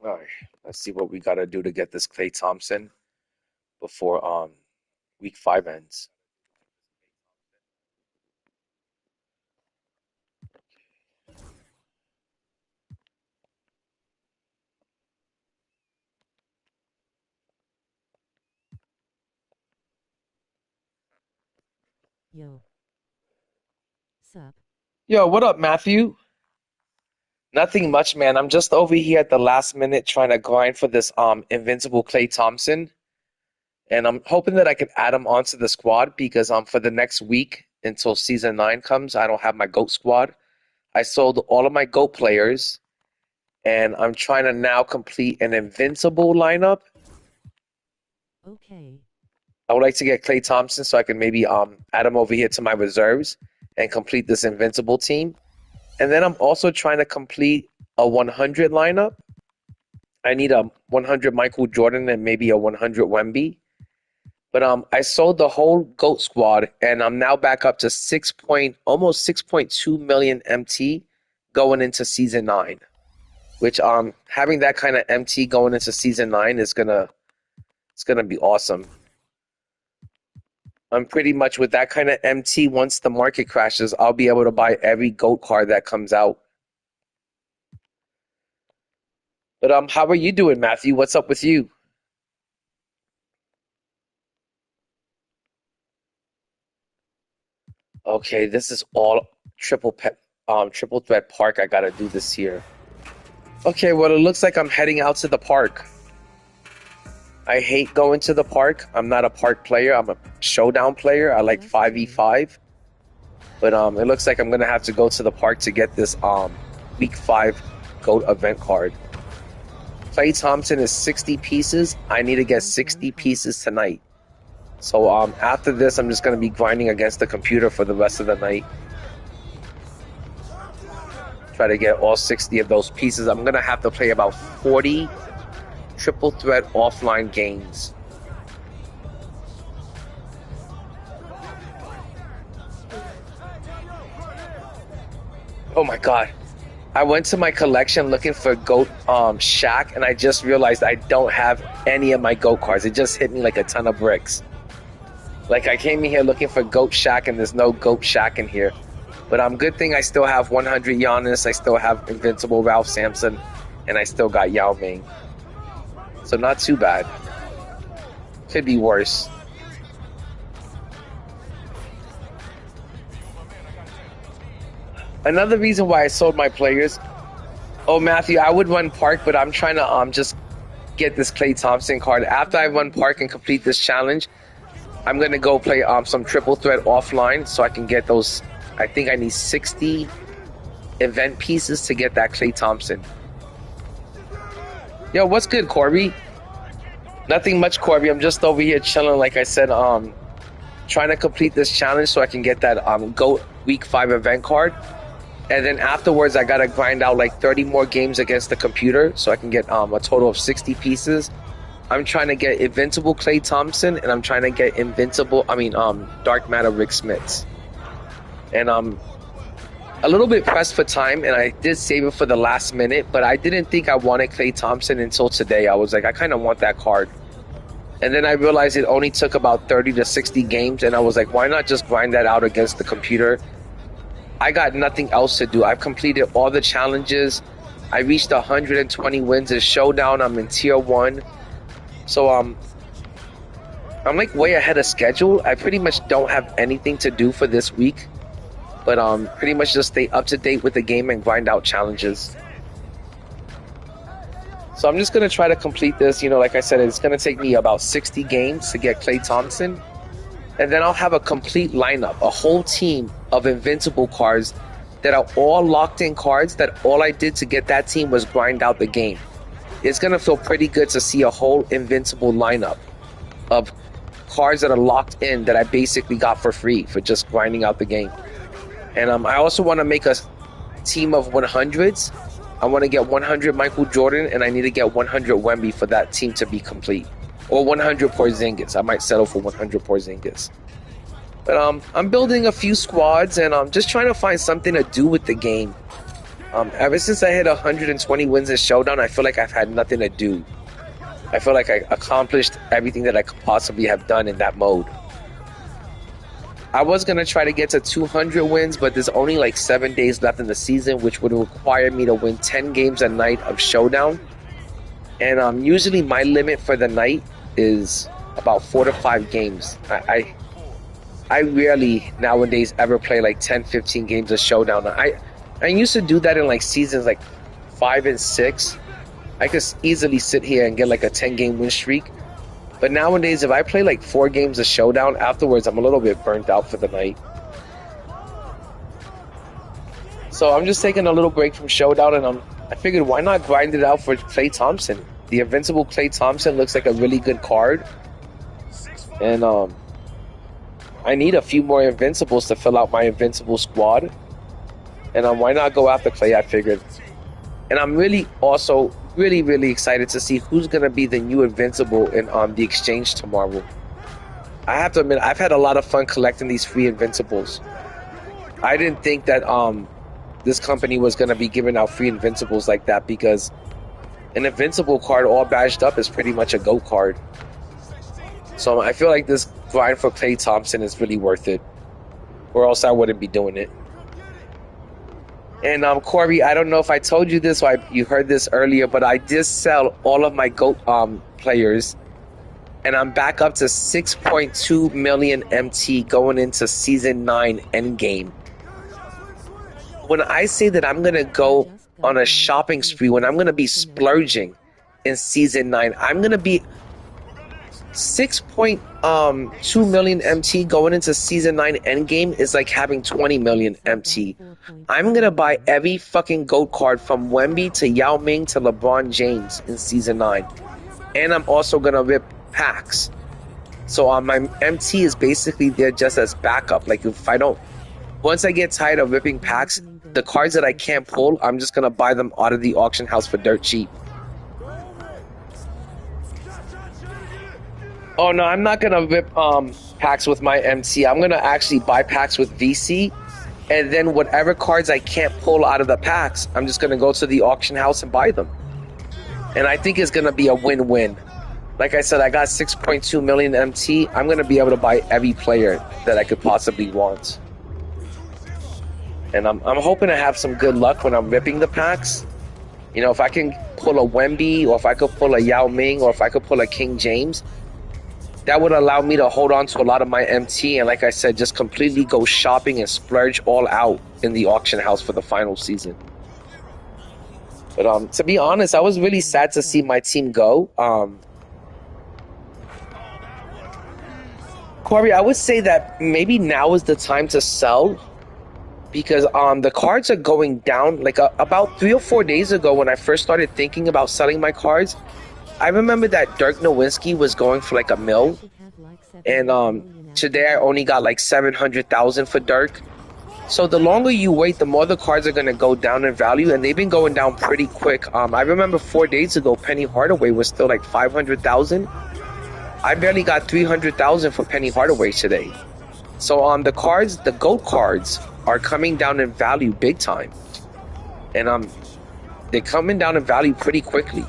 All right, let's see what we gotta do to get this Klay Thompson before week 5 ends. Yo, sup? Yo, what up, Matthew? Nothing much, man. I'm just over here at the last minute trying to grind for this invincible Klay Thompson, and I'm hoping that I can add him onto the squad because for the next week until season 9 comes, I don't have my GOAT squad. I sold all of my GOAT players, and I'm trying to now complete an invincible lineup. Okay. I would like to get Klay Thompson so I can maybe add him over here to my reserves and complete this invincible team. And then I'm also trying to complete a 100 lineup. I need a 100 Michael Jordan and maybe a 100 Wemby. But I sold the whole GOAT squad and I'm now back up to almost 6.2 million MT going into season 9. Which having that kind of MT going into season 9 is gonna be awesome. I'm pretty much with that kind of MT. Once the market crashes, I'll be able to buy every GOAT card that comes out. But how are you doing, Matthew? What's up with you? Okay, this is all triple threat park I gotta do this year. Okay, well it looks like I'm heading out to the park. I hate going to the park. I'm not a park player. I'm a showdown player. I like 5v5. But it looks like I'm gonna have to go to the park to get this week 5 GOAT event card. Klay Thompson is 60 pieces. I need to get 60 pieces tonight. So after this, I'm just going to be grinding against the computer for the rest of the night. Try to get all 60 of those pieces. I'm going to have to play about 40 triple threat offline games. Oh my god. I went to my collection looking for GOAT Shaq, and I just realized I don't have any of my GOAT cards. It just hit me like a ton of bricks. Like, I came in here looking for GOAT Shaq, and there's no GOAT Shaq in here. But good thing I still have 100 Giannis, I still have Invincible Ralph Sampson, and I still got Yao Ming. So not too bad. Could be worse. Another reason why I sold my players. Oh, Matthew, I would run Park, but I'm trying to just get this Klay Thompson card. After I run Park and complete this challenge, I'm going to go play some triple threat offline so I can get those. I think I need 60 event pieces to get that Klay Thompson. Yo, what's good, Corby? Nothing much, Corby. I'm just over here chilling, like I said, trying to complete this challenge so I can get that GOAT Week 5 event card. And then afterwards, I got to grind out like 30 more games against the computer so I can get a total of 60 pieces. I'm trying to get Invincible Klay Thompson, and I'm trying to get Dark Matter Rick Smits. And I'm a little bit pressed for time, and I did save it for the last minute, but I didn't think I wanted Klay Thompson until today. I was like, I kind of want that card. And then I realized it only took about 30 to 60 games, and I was like, why not just grind that out against the computer? I got nothing else to do. I've completed all the challenges. I reached 120 wins in Showdown. I'm in Tier 1. So I'm like way ahead of schedule. I pretty much don't have anything to do for this week, but pretty much just stay up to date with the game and grind out challenges. So I'm just gonna try to complete this. Like I said, it's gonna take me about 60 games to get Klay Thompson, and then I'll have a complete lineup, a whole team of invincible cards that are all locked in cards that all I did to get that team was grind out the game. It's going to feel pretty good to see a whole invincible lineup of cards that are locked in that I basically got for free for just grinding out the game. And I also want to make a team of 100s. I want to get 100 Michael Jordan, and I need to get 100 Wemby for that team to be complete. Or 100 Porzingis. I might settle for 100 Porzingis. But I'm building a few squads, and I'm just trying to find something to do with the game. Ever since I hit 120 wins in Showdown, I feel like I've had nothing to do. I feel like I accomplished everything that I could possibly have done in that mode. I was going to try to get to 200 wins, but there's only like 7 days left in the season, which would require me to win 10 games a night of Showdown. And usually my limit for the night is about 4 to 5 games. I rarely nowadays ever play like 10, 15 games of Showdown. I used to do that in like seasons like 5 and 6. I could easily sit here and get like a 10-game win streak. But nowadays, if I play like 4 games of Showdown, afterwards I'm a little bit burnt out for the night. So I'm just taking a little break from Showdown, and I figured why not grind it out for Klay Thompson. The invincible Klay Thompson looks like a really good card. And I need a few more invincibles to fill out my invincible squad. And why not go after Klay, I figured. And I'm really also really excited to see who's going to be the new invincible in the exchange tomorrow. I have to admit, I've had a lot of fun collecting these free invincibles. I didn't think that this company was going to be giving out free invincibles like that, because an invincible card all badged up is pretty much a GOAT card. So I feel like this grind for Klay Thompson is really worth it, or else I wouldn't be doing it. And Corey, I don't know if I told you this or you heard this earlier, but I did sell all of my GOAT players, and I'm back up to 6.2 million MT going into Season 9 Endgame. When I say that I'm going to go on a shopping spree, when I'm going to be splurging in Season 9, I'm going to be 6.2 million MT going into Season 9 Endgame is like having 20 million MT. I'm gonna buy every fucking GOAT card from Wemby to Yao Ming to LeBron James in Season 9. And I'm also gonna rip packs. So my MT is basically there just as backup. Like if I don't, once I get tired of ripping packs, the cards that I can't pull, I'm just gonna buy them out of the auction house for dirt cheap. Oh no, I'm not gonna rip packs with my MT. I'm gonna actually buy packs with VC, and then whatever cards I can't pull out of the packs, I'm just gonna go to the auction house and buy them. And I think it's gonna be a win-win. Like I said, I got 6.2 million MT. I'm gonna be able to buy every player that I could possibly want. And I'm hoping to have some good luck when I'm ripping the packs. You know, if I can pull a Wemby, or if I could pull a Yao Ming, or if I could pull a King James, that would allow me to hold on to a lot of my MT, and like I said, just completely go shopping and splurge all out in the auction house for the final season. But to be honest, I was really sad to see my team go. Corey, I would say that maybe now is the time to sell, because the cards are going down. Like about 3 or 4 days ago, when I first started thinking about selling my cards, I remember that Dirk Nowitzki was going for like $1 million, and today I only got like 700,000 for Dirk. So the longer you wait, the more the cards are going to go down in value, and they've been going down pretty quick. I remember 4 days ago, Penny Hardaway was still like 500,000. I barely got 300,000 for Penny Hardaway today. So the cards, the GOAT cards, are coming down in value big time, and they're coming down in value pretty quickly.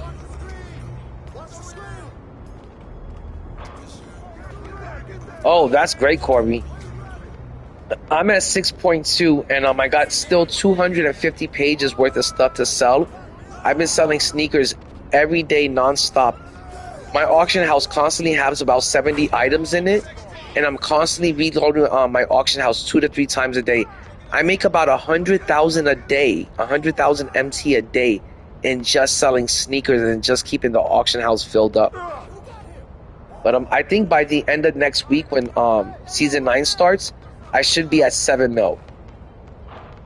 Oh, that's great, Corby. I'm at 6.2, and I got still 250 pages worth of stuff to sell. I've been selling sneakers every day non-stop. My auction house constantly has about 70 items in it, and I'm constantly reloading my auction house 2 to 3 times a day. I make about 100,000 a day, 100,000 MT a day in just selling sneakers and just keeping the auction house filled up. But I think by the end of next week, when Season 9 starts, I should be at 7 mil.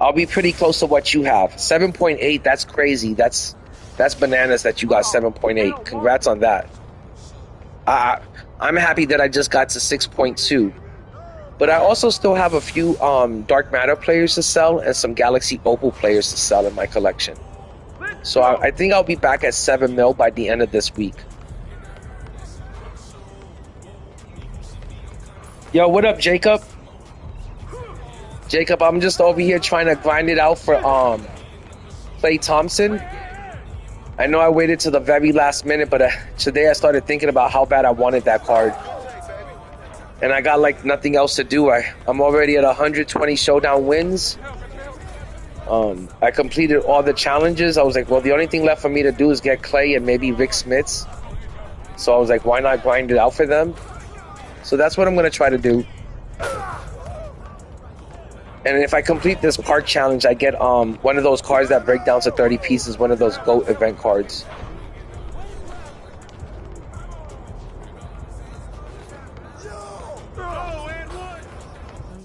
I'll be pretty close to what you have. 7.8, that's crazy. That's bananas that you got 7.8. Congrats on that. I'm happy that I just got to 6.2. But I also still have a few Dark Matter players to sell and some Galaxy Opal players to sell in my collection. So I think I'll be back at 7 mil by the end of this week. Yo, what up, Jacob? Jacob, I'm just over here trying to grind it out for Klay Thompson. I know I waited to the very last minute, but today I started thinking about how bad I wanted that card. And I got like nothing else to do. I'm already at 120 showdown wins. I completed all the challenges. I was like, well, the only thing left for me to do is get Klay and maybe Rick Smiths. So I was like, why not grind it out for them? So that's what I'm going to try to do. And if I complete this park challenge, I get one of those cards that break down to 30 pieces, one of those GOAT event cards. I'll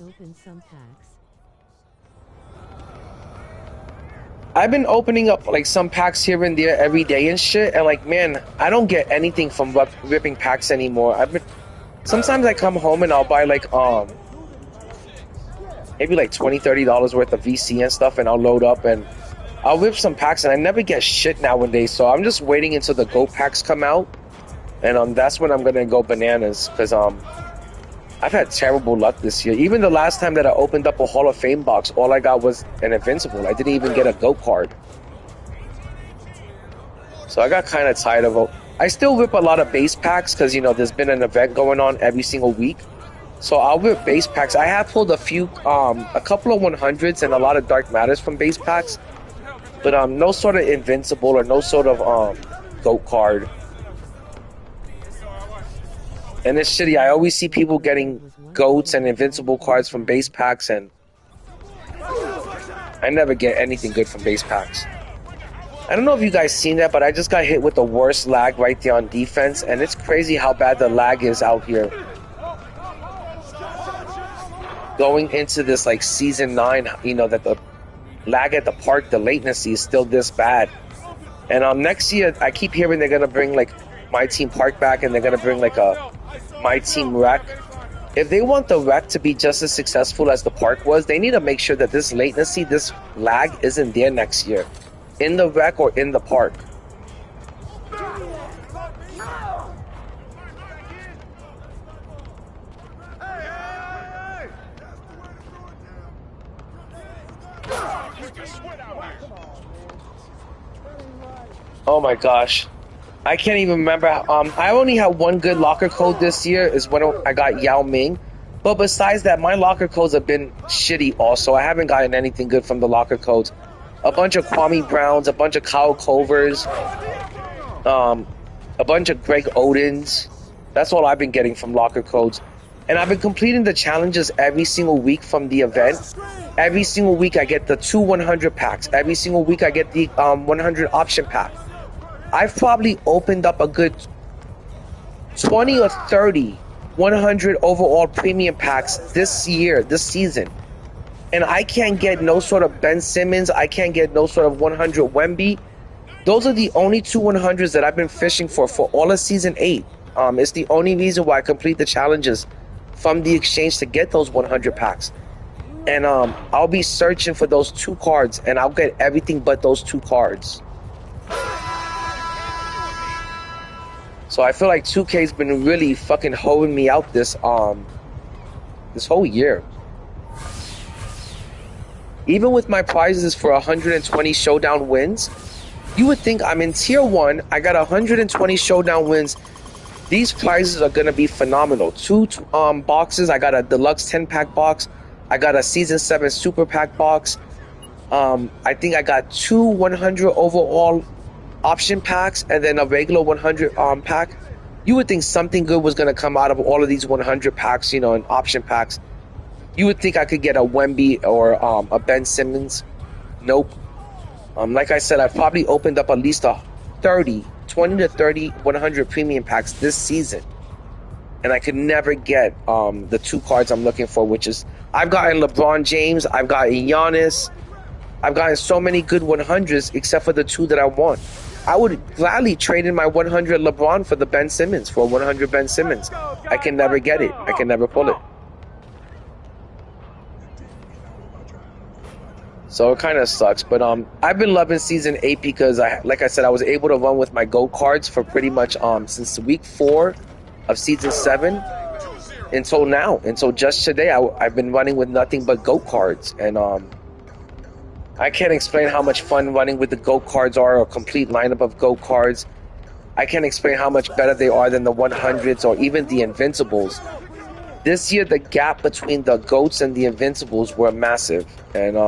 open some packs. I've been opening up like some packs here and there every day and shit, and like, man, I don't get anything from ripping packs anymore. Sometimes I come home and I'll buy like maybe like $20-$30 worth of VC and stuff, and I'll load up and I'll rip some packs, and I never get shit nowadays. So I'm just waiting until the GOAT packs come out, and that's when I'm gonna go bananas, because I've had terrible luck this year. Even the last time that I opened up a Hall of Fame box, all I got was an Invincible. I didn't even get a GOAT card. So I got kind of tired of it. I still rip a lot of base packs because, you know, there's been an event going on every single week. So I'll rip base packs. I have pulled a couple of 100s and a lot of Dark Matters from base packs. But no sort of Invincible or no sort of GOAT card. And it's shitty. I always see people getting GOATs and Invincible cards from base packs, and I never get anything good from base packs. I don't know if you guys seen that, but I just got hit with the worst lag right there on defense, and it's crazy how bad the lag is out here. Going into this like season 9, you know, that the lag at the park, the latency is still this bad. And next year, I keep hearing they're gonna bring like MyTeam Park back, and they're gonna bring like a MyTeam Rec. If they want the Rec to be just as successful as the park was, they need to make sure that this latency, this lag isn't there next year, in the Rec or in the park. Oh my gosh, I can't even remember. I only have one good locker code this year, is when I got Yao Ming. But besides that, my locker codes have been shitty also. I haven't gotten anything good from the locker codes. A bunch of Kwame Browns, a bunch of Kyle Covers, a bunch of Greg Odens. That's all I've been getting from locker codes. And I've been completing the challenges every single week from the event. Every single week I get the 2 100 packs. Every single week I get the 100 option pack. I've probably opened up a good 20 or 30 100 overall premium packs this year, this season. And I can't get no sort of Ben Simmons. I can't get no sort of 100 Wemby. Those are the only 2 100s that I've been fishing for all of season 8. It's the only reason why I complete the challenges from the exchange to get those 100 packs. And I'll be searching for those 2 cards, and I'll get everything but those 2 cards. So I feel like 2K's been really fucking holding me out this whole year. Even with my prizes for 120 showdown wins, you would think I'm in tier 1. I got 120 showdown wins. These prizes are gonna be phenomenal. 2 boxes. I got a deluxe 10-pack box. I got a season 7 super pack box. I think I got 2 100 overall option packs, and then a regular 100 pack. You would think something good was going to come out of all of these 100 packs, you know, and option packs. You would think I could get a Wemby or a Ben Simmons. Nope. Like I said, I've probably opened up at least 20 to 30 100 premium packs this season, and I could never get the 2 cards I'm looking for, which is, I've gotten LeBron James, I've gotten Giannis, I've gotten so many good 100s except for the 2 that I want. I would gladly trade in my 100 LeBron for the Ben Simmons, for 100 Ben Simmons. I can never get it. I can never pull it. So it kind of sucks. But I've been loving season 8 because, like I said, I was able to run with my GOAT cards for pretty much since week 4 of season 7 until now. Until just today, I've been running with nothing but GOAT cards. And I I can't explain how much fun running with the GOAT cards are, or a complete lineup of GOAT cards. I can't explain how much better they are than the 100s or even the Invincibles. This year, the gap between the GOATs and the Invincibles were massive. And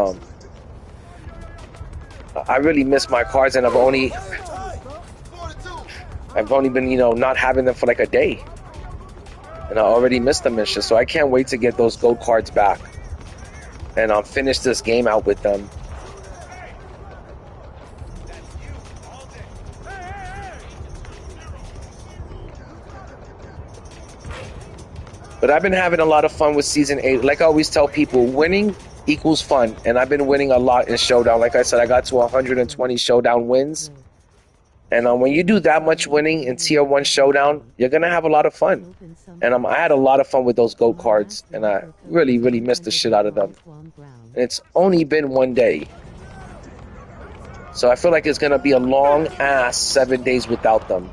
I really miss my cards, and I've only been, you know, not having them for like a day. And I already missed them and shit. So I can't wait to get those GOAT cards back. And I'll finish this game out with them. But I've been having a lot of fun with Season 8. Like I always tell people, winning equals fun. And I've been winning a lot in Showdown. Like I said, I got to 120 Showdown wins. And when you do that much winning in Tier 1 Showdown, you're going to have a lot of fun. And I had a lot of fun with those GOAT cards. And I really, really missed the shit out of them. And it's only been one day. So I feel like it's going to be a long-ass 7 days without them.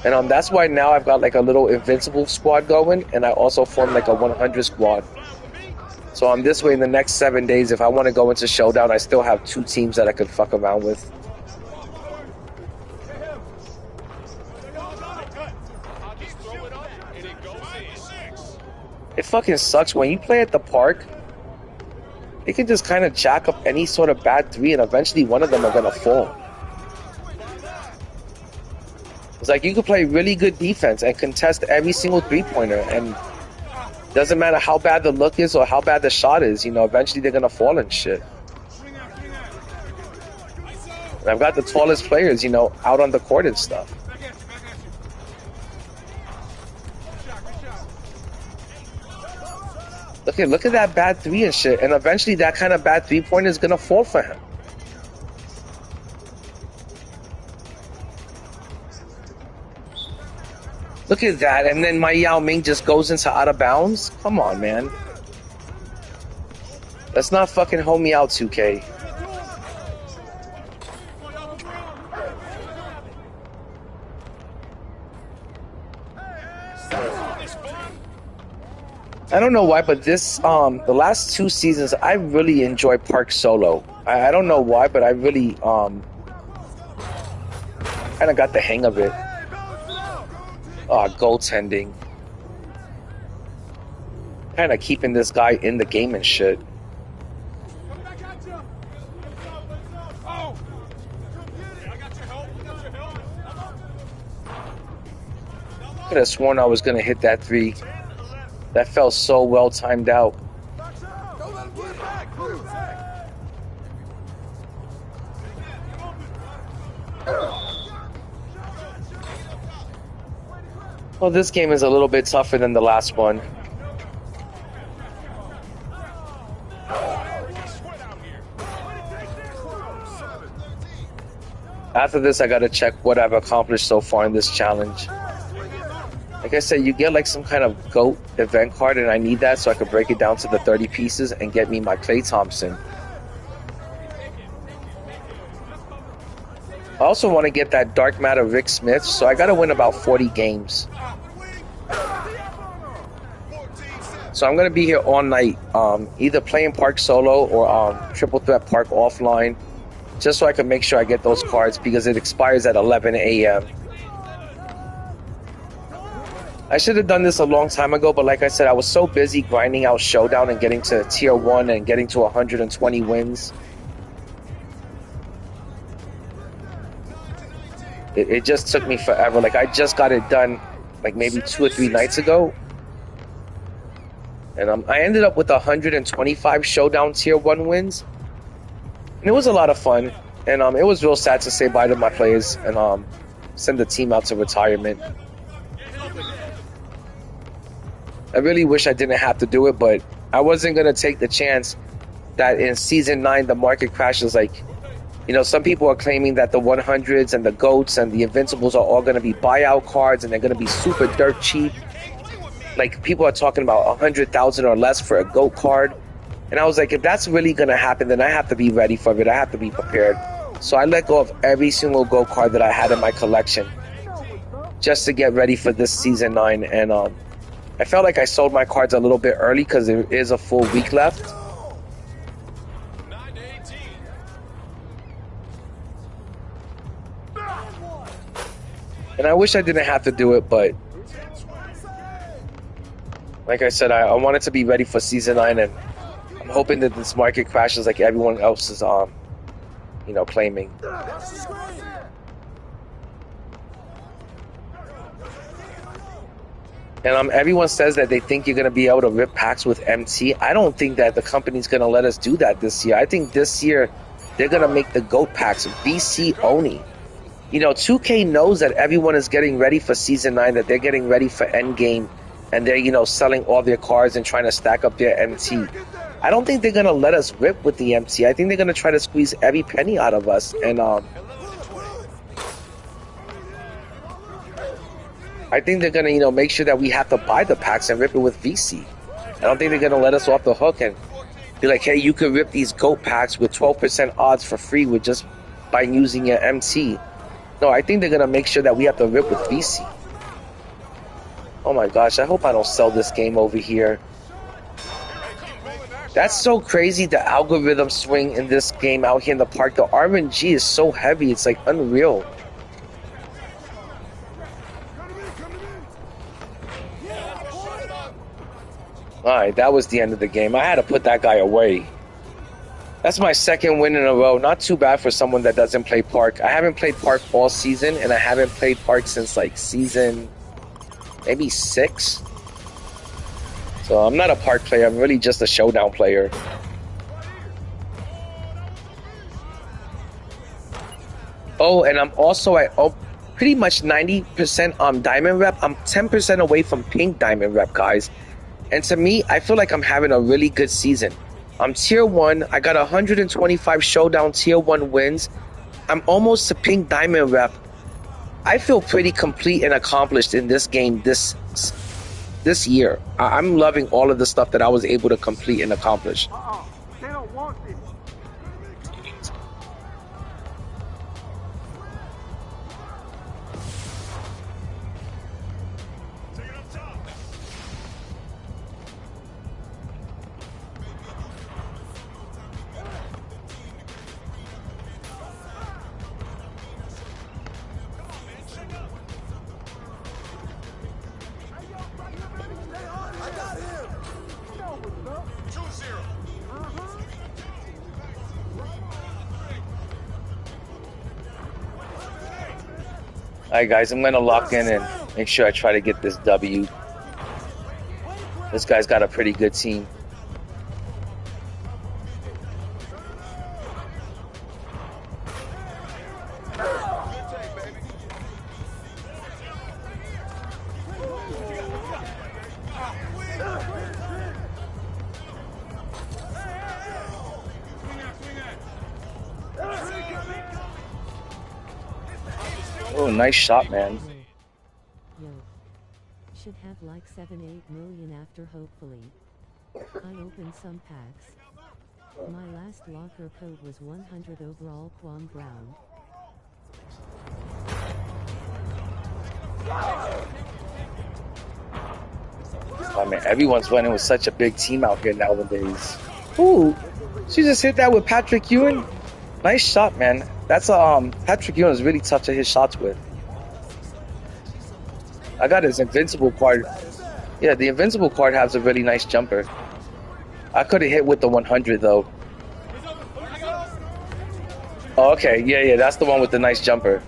And that's why now I've got like a little Invincible squad going, and I also formed like a 100 squad. So this way in the next 7 days, if I want to go into Showdown, I still have 2 teams that I could fuck around with. It fucking sucks when you play at the park. It can just kind of jack up any sort of bad 3, and eventually one of them are gonna fall. It's like you could play really good defense and contest every single 3-pointer, and doesn't matter how bad the look is or how bad the shot is, you know, eventually they're gonna fall and shit. And I've got the tallest players, you know, out on the court and stuff. Look at that bad 3 and shit, and eventually that kind of bad 3-pointer is gonna fall for him. Look at that, and then my Yao Ming just goes into out of bounds? Come on, man. Let's not fucking hold me out, 2K. I don't know why, but this, the last 2 seasons, I really enjoy Park Solo. I don't know why, but I really, kind of got the hang of it. Goaltending. Kind of keeping this guy in the game and shit. Could have sworn I was gonna hit that 3. That felt so well timed out. Well, this game is a little bit tougher than the last one. After this, I gotta check what I've accomplished so far in this challenge. Like I said, you get like some kind of GOAT event card, and I need that so I can break it down to the 30 pieces and get me my Klay Thompson. I also want to get that Dark Matter Rick Smith, so I gotta win about 40 games. So I'm gonna be here all night, either playing Park Solo or Triple Threat Park offline, just so I can make sure I get those cards because it expires at 11 a.m. I should have done this a long time ago, but like I said, I was so busy grinding out Showdown and getting to Tier 1 and getting to 120 wins. It just took me forever. Like, I just got it done like maybe 2 or 3 nights ago. And I ended up with 125 Showdown Tier 1 wins. And it was a lot of fun. And it was real sad to say bye to my players and send the team out to retirement. I really wish I didn't have to do it, but I wasn't going to take the chance that in Season 9 the market crashes. Like, you know, some people are claiming that the 100s and the GOATs and the Invincibles are all going to be buyout cards and they're going to be super dirt cheap. Like, people are talking about 100,000 or less for a GOAT card. And I was like, if that's really going to happen, then I have to be ready for it. I have to be prepared. So I let go of every single GOAT card that I had in my collection just to get ready for this Season 9. And I felt like I sold my cards a little bit early because there is a full week left. And I wish I didn't have to do it, but like I said, I wanted to be ready for Season 9, and I'm hoping that this market crashes like everyone else is, you know, claiming. And everyone says that they think you're going to be able to rip packs with MT. I don't think that the company's going to let us do that this year. I think this year they're going to make the GOAT packs VC only. You know, 2K knows that everyone is getting ready for Season 9, that they're getting ready for Endgame, and they're, you know, selling all their cards and trying to stack up their MT. I don't think they're going to let us rip with the MT. I think they're going to try to squeeze every penny out of us. And I think they're going to, you know, make sure that we have to buy the packs and rip it with VC. I don't think they're going to let us off the hook and be like, hey, you can rip these GOAT packs with 12% odds for free with just by using your MT. No, I think they're going to make sure that we have to rip with VC. Oh my gosh, I hope I don't sell this game over here. That's so crazy, the algorithm swing in this game out here in the park. The RNG is so heavy, it's like unreal. Alright, that was the end of the game. I had to put that guy away. That's my second win in a row. Not too bad for someone that doesn't play Park. I haven't played Park all season, and I haven't played Park since like season maybe 6. So I'm not a Park player. I'm really just a Showdown player. Oh, and I'm also at pretty much 90% Diamond Rep. I'm 10% away from Pink Diamond Rep, guys. And to me, I feel like I'm having a really good season. I'm Tier 1. I got 125 Showdown Tier 1 wins. I'm almost to Pink Diamond Rep. I feel pretty complete and accomplished in this game this year. I'm loving all of the stuff that I was able to complete and accomplish. They don't want this. Alright guys, I'm gonna lock in and make sure I try to get this W. This guy's got a pretty good team. Oh, nice shot, man. Yo. Should have like 7-8 million after, hopefully. I opened some packs. My last locker code was 100 overall Quam Brown. Oh man, everyone's running with such a big team out here nowadays. Ooh, she just hit that with Patrick Ewing. Nice shot, man. That's Patrick Ewing is really tough to hit shots with. I got his invincible card. Yeah, the invincible card has a really nice jumper. I could have hit with the 100 though. Oh, okay, yeah, that's the one with the nice jumper.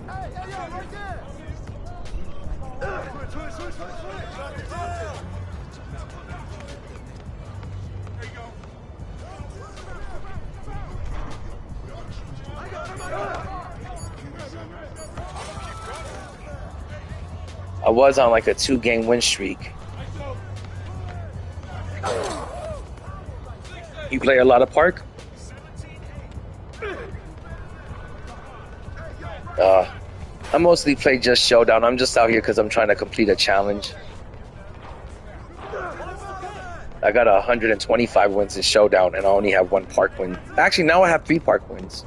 I was on like a 2-game win streak. You play a lot of Park? I mostly play just Showdown. I'm just out here because I'm trying to complete a challenge. I got 125 wins in Showdown and I only have 1 Park win. Actually, now I have 3 Park wins.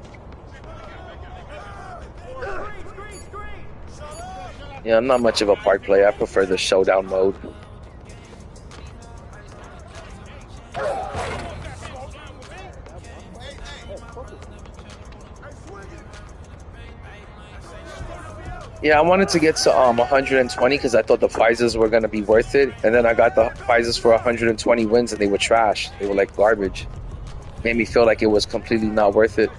Yeah, I'm not much of a Park player. I prefer the Showdown mode. Yeah, I wanted to get to 120 because I thought the prizes were gonna be worth it, and then I got the prizes for 120 wins, and they were trash. They were like garbage. Made me feel like it was completely not worth it.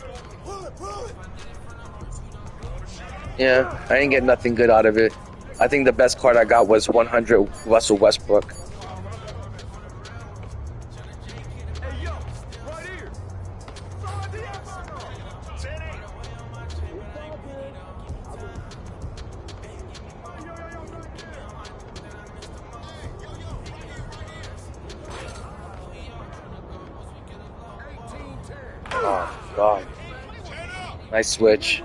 Yeah, I didn't get nothing good out of it. I think the best card I got was 100 Russell Westbrook. Oh God, nice switch.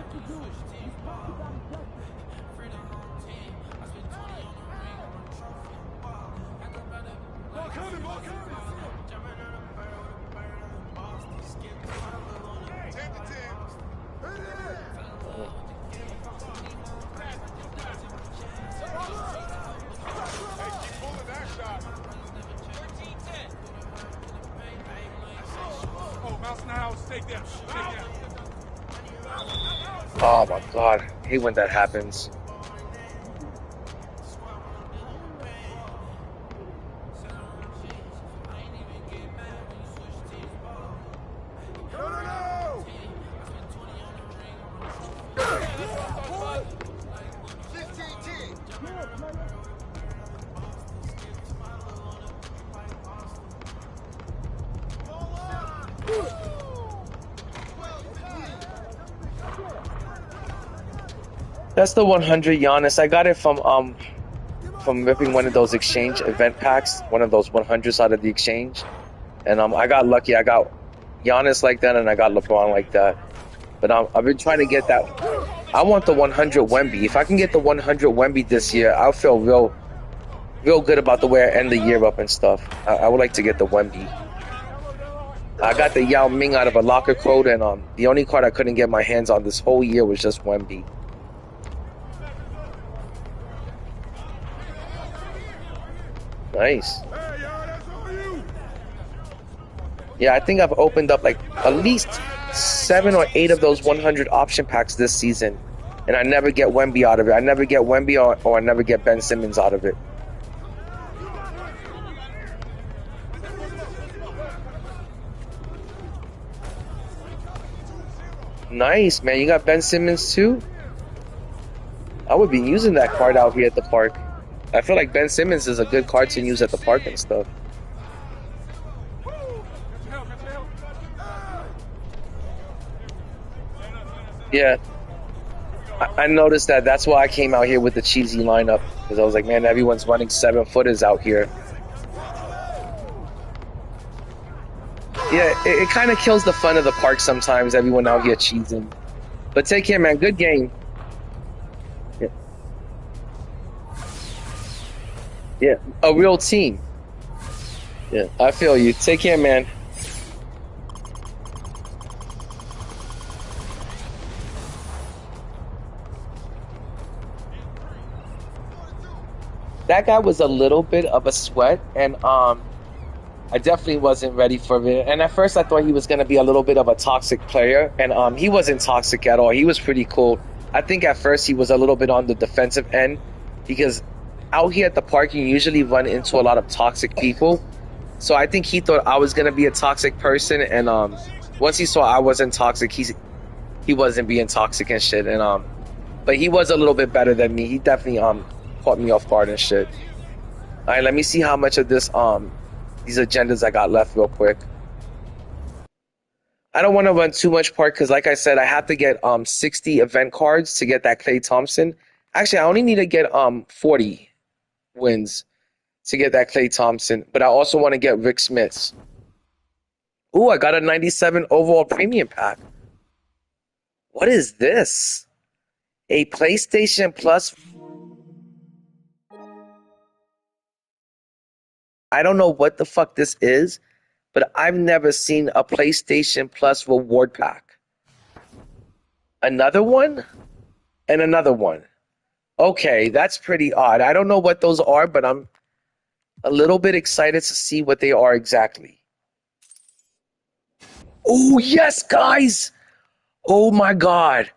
Oh my God, I hate when that happens. That's the 100 Giannis. I got it from ripping one of those exchange event packs, one of those 100s out of the exchange, and I got lucky. I got Giannis like that, and I got LeBron like that. But I've been trying to get that. I want the 100 Wemby. If I can get the 100 Wemby this year, I'll feel real good about the way I end the year up and stuff. I would like to get the Wemby. I got the Yao Ming out of a locker code, and the only card I couldn't get my hands on this whole year was just Wemby. Nice. Yeah, I think I've opened up like at least 7 or 8 of those 100 option packs this season, and I never get Wemby out of it. I never get Wemby or I never get Ben Simmons out of it. Nice, man. You got Ben Simmons too? I would be using that card out here at the park. I feel like Ben Simmons is a good card to use at the park and stuff. Yeah. I noticed that. That's why I came out here with the cheesy lineup. Because I was like, man, everyone's running 7-footers out here. Yeah, it kind of kills the fun of the park sometimes, everyone out here cheesing. But take care, man. Good game. Yeah. Yeah, a real team. Yeah, I feel you. Take care, man. That guy was a little bit of a sweat, and I definitely wasn't ready for it. And at first, I thought he was going to be a little bit of a toxic player, and he wasn't toxic at all. He was pretty cool. I think at first he was a little bit on the defensive end because out here at the park, you usually run into a lot of toxic people. So I think he thought I was going to be a toxic person, and once he saw I wasn't toxic, he wasn't being toxic and shit. And but he was a little bit better than me. He definitely caught me off guard and shit. All right, let me see how much of this these agendas I got left real quick. I don't want to run too much part because, like I said, I have to get 60 event cards to get that Klay Thompson. Actually, I only need to get 40 wins to get that Klay Thompson, but I also want to get Rick Smith's. Ooh, I got a 97 overall premium pack. What is this? A PlayStation Plus. I don't know what the fuck this is, but I've never seen a PlayStation Plus reward pack. Another one? And another one. Okay, that's pretty odd. I don't know what those are, but I'm a little bit excited to see what they are exactly. Oh, yes, guys! Oh my God.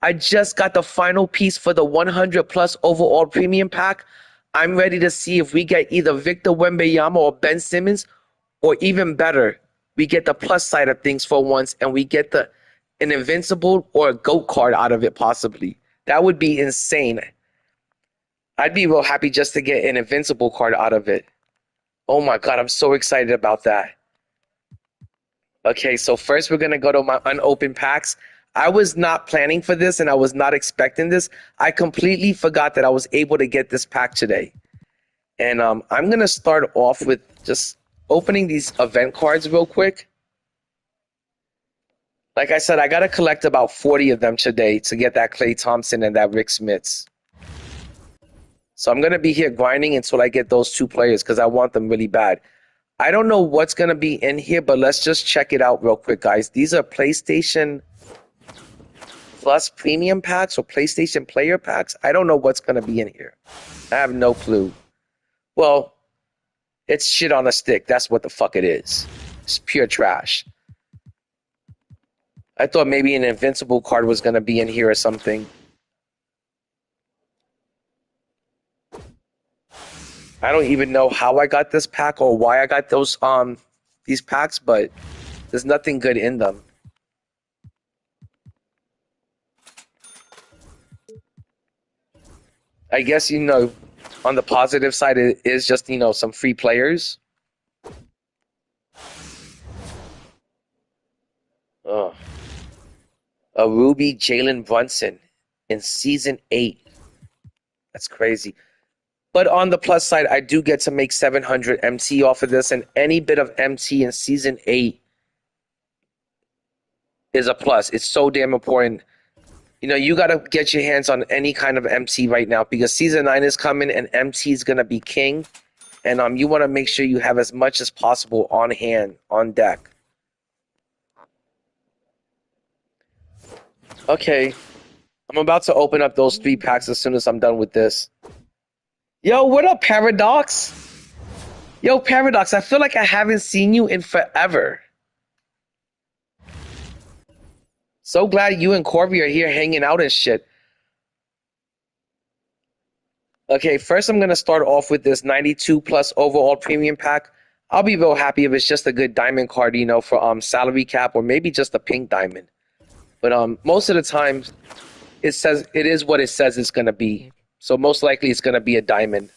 I just got the final piece for the 100 plus overall premium pack. I'm ready to see if we get either Victor Wembanyama or Ben Simmons, or even better, we get the plus side of things for once and we get an invincible or a GOAT card out of it possibly. That would be insane. I'd be real happy just to get an invincible card out of it. Oh my God, I'm so excited about that. Okay, so first we're going to go to my unopened packs. I was not planning for this and I was not expecting this. I completely forgot that I was able to get this pack today. And I'm going to start off with just opening these event cards real quick. Like I said, I got to collect about 40 of them today to get that Klay Thompson and that Rick Smits. So I'm going to be here grinding until I get those two players because I want them really bad. I don't know what's going to be in here, but let's just check it out real quick, guys. These are PlayStation Plus premium packs or PlayStation player packs. I don't know what's going to be in here. I have no clue. Well, it's shit on a stick. That's what the fuck it is. It's pure trash. I thought maybe an invincible card was going to be in here or something. I don't even know how I got this pack or why I got these packs, but there's nothing good in them. I guess, on the positive side, it is just, some free players. Oh. A Ruby Jalen Brunson in Season 8. That's crazy. But on the plus side, I do get to make 700 MT off of this, and any bit of MT in Season 8 is a plus. It's so damn important. You got to get your hands on any kind of MT right now because Season 9 is coming and MT is going to be king. And you want to make sure you have as much as possible on hand, on deck. Okay. I'm about to open up those 3 packs as soon as I'm done with this. Yo, what up, Paradox? Yo, Paradox, I feel like I haven't seen you in forever. So glad you and Corby are here hanging out and shit. Okay, first I'm going to start off with this 92 plus overall premium pack. I'll be real happy if it's just a good diamond card, for salary cap or maybe just a pink diamond. But most of the time, it is what it says it's going to be. So most likely it's going to be a diamond.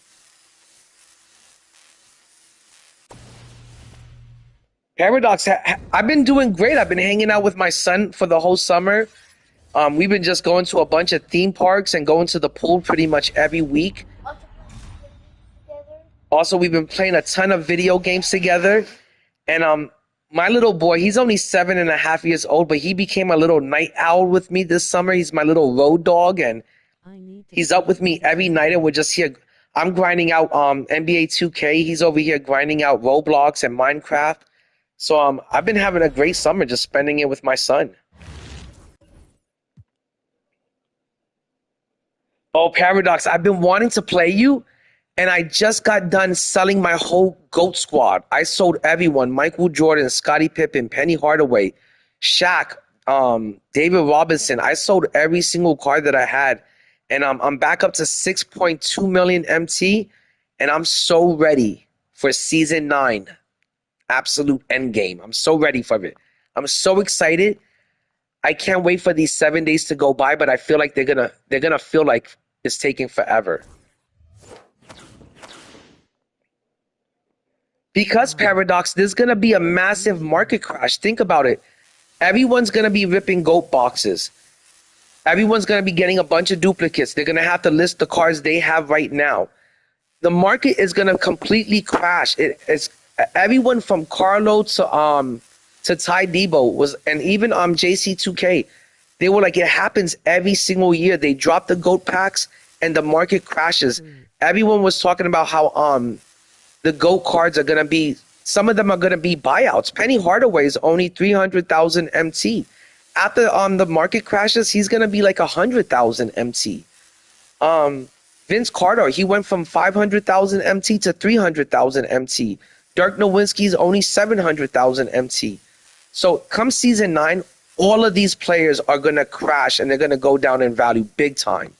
Paradox, I've been doing great. I've been hanging out with my son for the whole summer. We've been just going to a bunch of theme parks and going to the pool pretty much every week. Also, we've been playing a ton of video games together. And my little boy, he's only 7.5 years old, but he became a little night owl with me this summer. He's my little road dog, and he's up with me every night, and we're just here. I'm grinding out NBA2k. He's over here grinding out Roblox and Minecraft. So I've been having a great summer just spending it with my son. Oh, Paradox, I've been wanting to play you, and I just got done selling my whole GOAT squad. I sold everyone: Michael Jordan, Scottie Pippen, Penny Hardaway, Shaq, David Robinson. I sold every single card that I had, and I'm back up to 6.2 million MT, and I'm so ready for Season 9. Absolute end game. I'm so ready for it. I'm so excited. I can't wait for these 7 days to go by, but I feel like they're gonna feel like it's taking forever. Because Paradox, there's gonna be a massive market crash. Think about it. Everyone's gonna be ripping GOAT boxes. Everyone's gonna be getting a bunch of duplicates. They're gonna have to list the cards they have right now. The market is gonna completely crash. It's everyone from Carlo to Ty Debo was, and even JC2K, they were like, it happens every single year. They drop the GOAT packs and the market crashes. Everyone was talking about how the GOAT cards are gonna be, some of them are gonna be buyouts. Penny Hardaway is only 300,000 MT. After the market crashes, he's gonna be like 100,000 MT. Vince Carter, he went from 500,000 MT to 300,000 MT. Dirk Nowitzki's only 700,000 MT. So come Season 9, all of these players are going to crash and they're going to go down in value big time.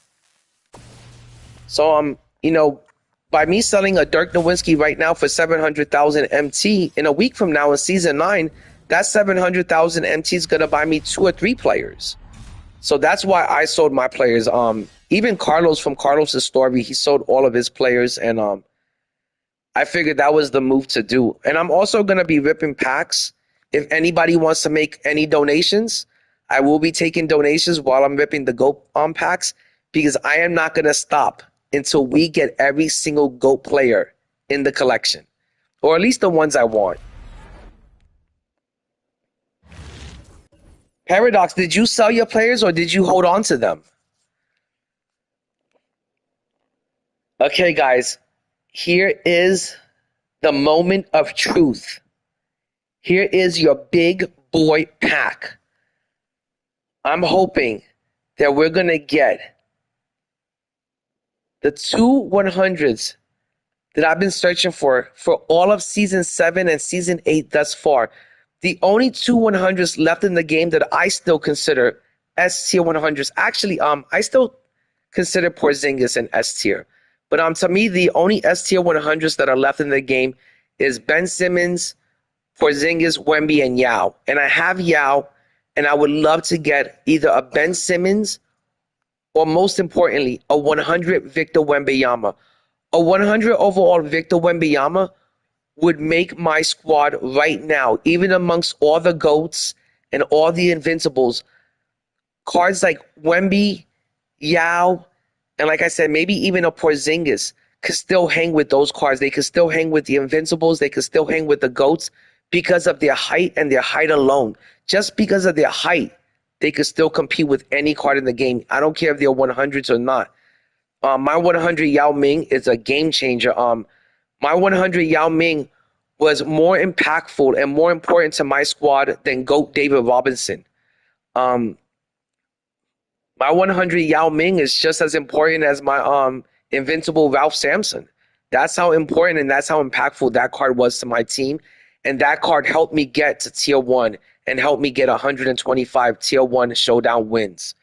So, you know, by me selling a Dirk Nowitzki right now for 700,000 MT, in a week from now in season 9, that 700,000 MT is going to buy me 2 or 3 players. So that's why I sold my players. Even Carlos from Carlos's story, he sold all of his players, and I figured that was the move to do. And I'm also going to be ripping packs. If anybody wants to make any donations, I will be taking donations while I'm ripping the GOAT packs, because I am not going to stop until we get every single GOAT player in the collection, or at least the ones I want. Paradox, did you sell your players or did you hold on to them? Okay, guys, here is the moment of truth. Here is your big boy pack. I'm hoping that we're going to get the 2 100s that I've been searching for all of season 7 and season 8 thus far. The only 2 100s left in the game that I still consider S tier 100s. Actually, I still consider Porzingis an S tier. But to me, the only S tier 100s that are left in the game is Ben Simmons, Porzingis, Wemby, and Yao. And I have Yao, and I would love to get either a Ben Simmons or, most importantly, a 100 Victor Wembanyama. A 100 overall Victor Wembanyama would make my squad right now, even amongst all the GOATs and all the invincibles. Cards like Wemby, Yao, and like I said, maybe even a Porzingis could still hang with those cards. They could still hang with the invincibles. They could still hang with the GOATs because of their height and their height alone. Just because of their height, they could still compete with any card in the game. I don't care if they're 100s or not. My 100 Yao Ming is a game changer. My 100 Yao Ming was more impactful and more important to my squad than GOAT David Robinson. My 100 Yao Ming is just as important as my invincible Ralph Sampson. That's how important and that's how impactful that card was to my team. And that card helped me get to tier 1 and helped me get 125 tier 1 showdown wins.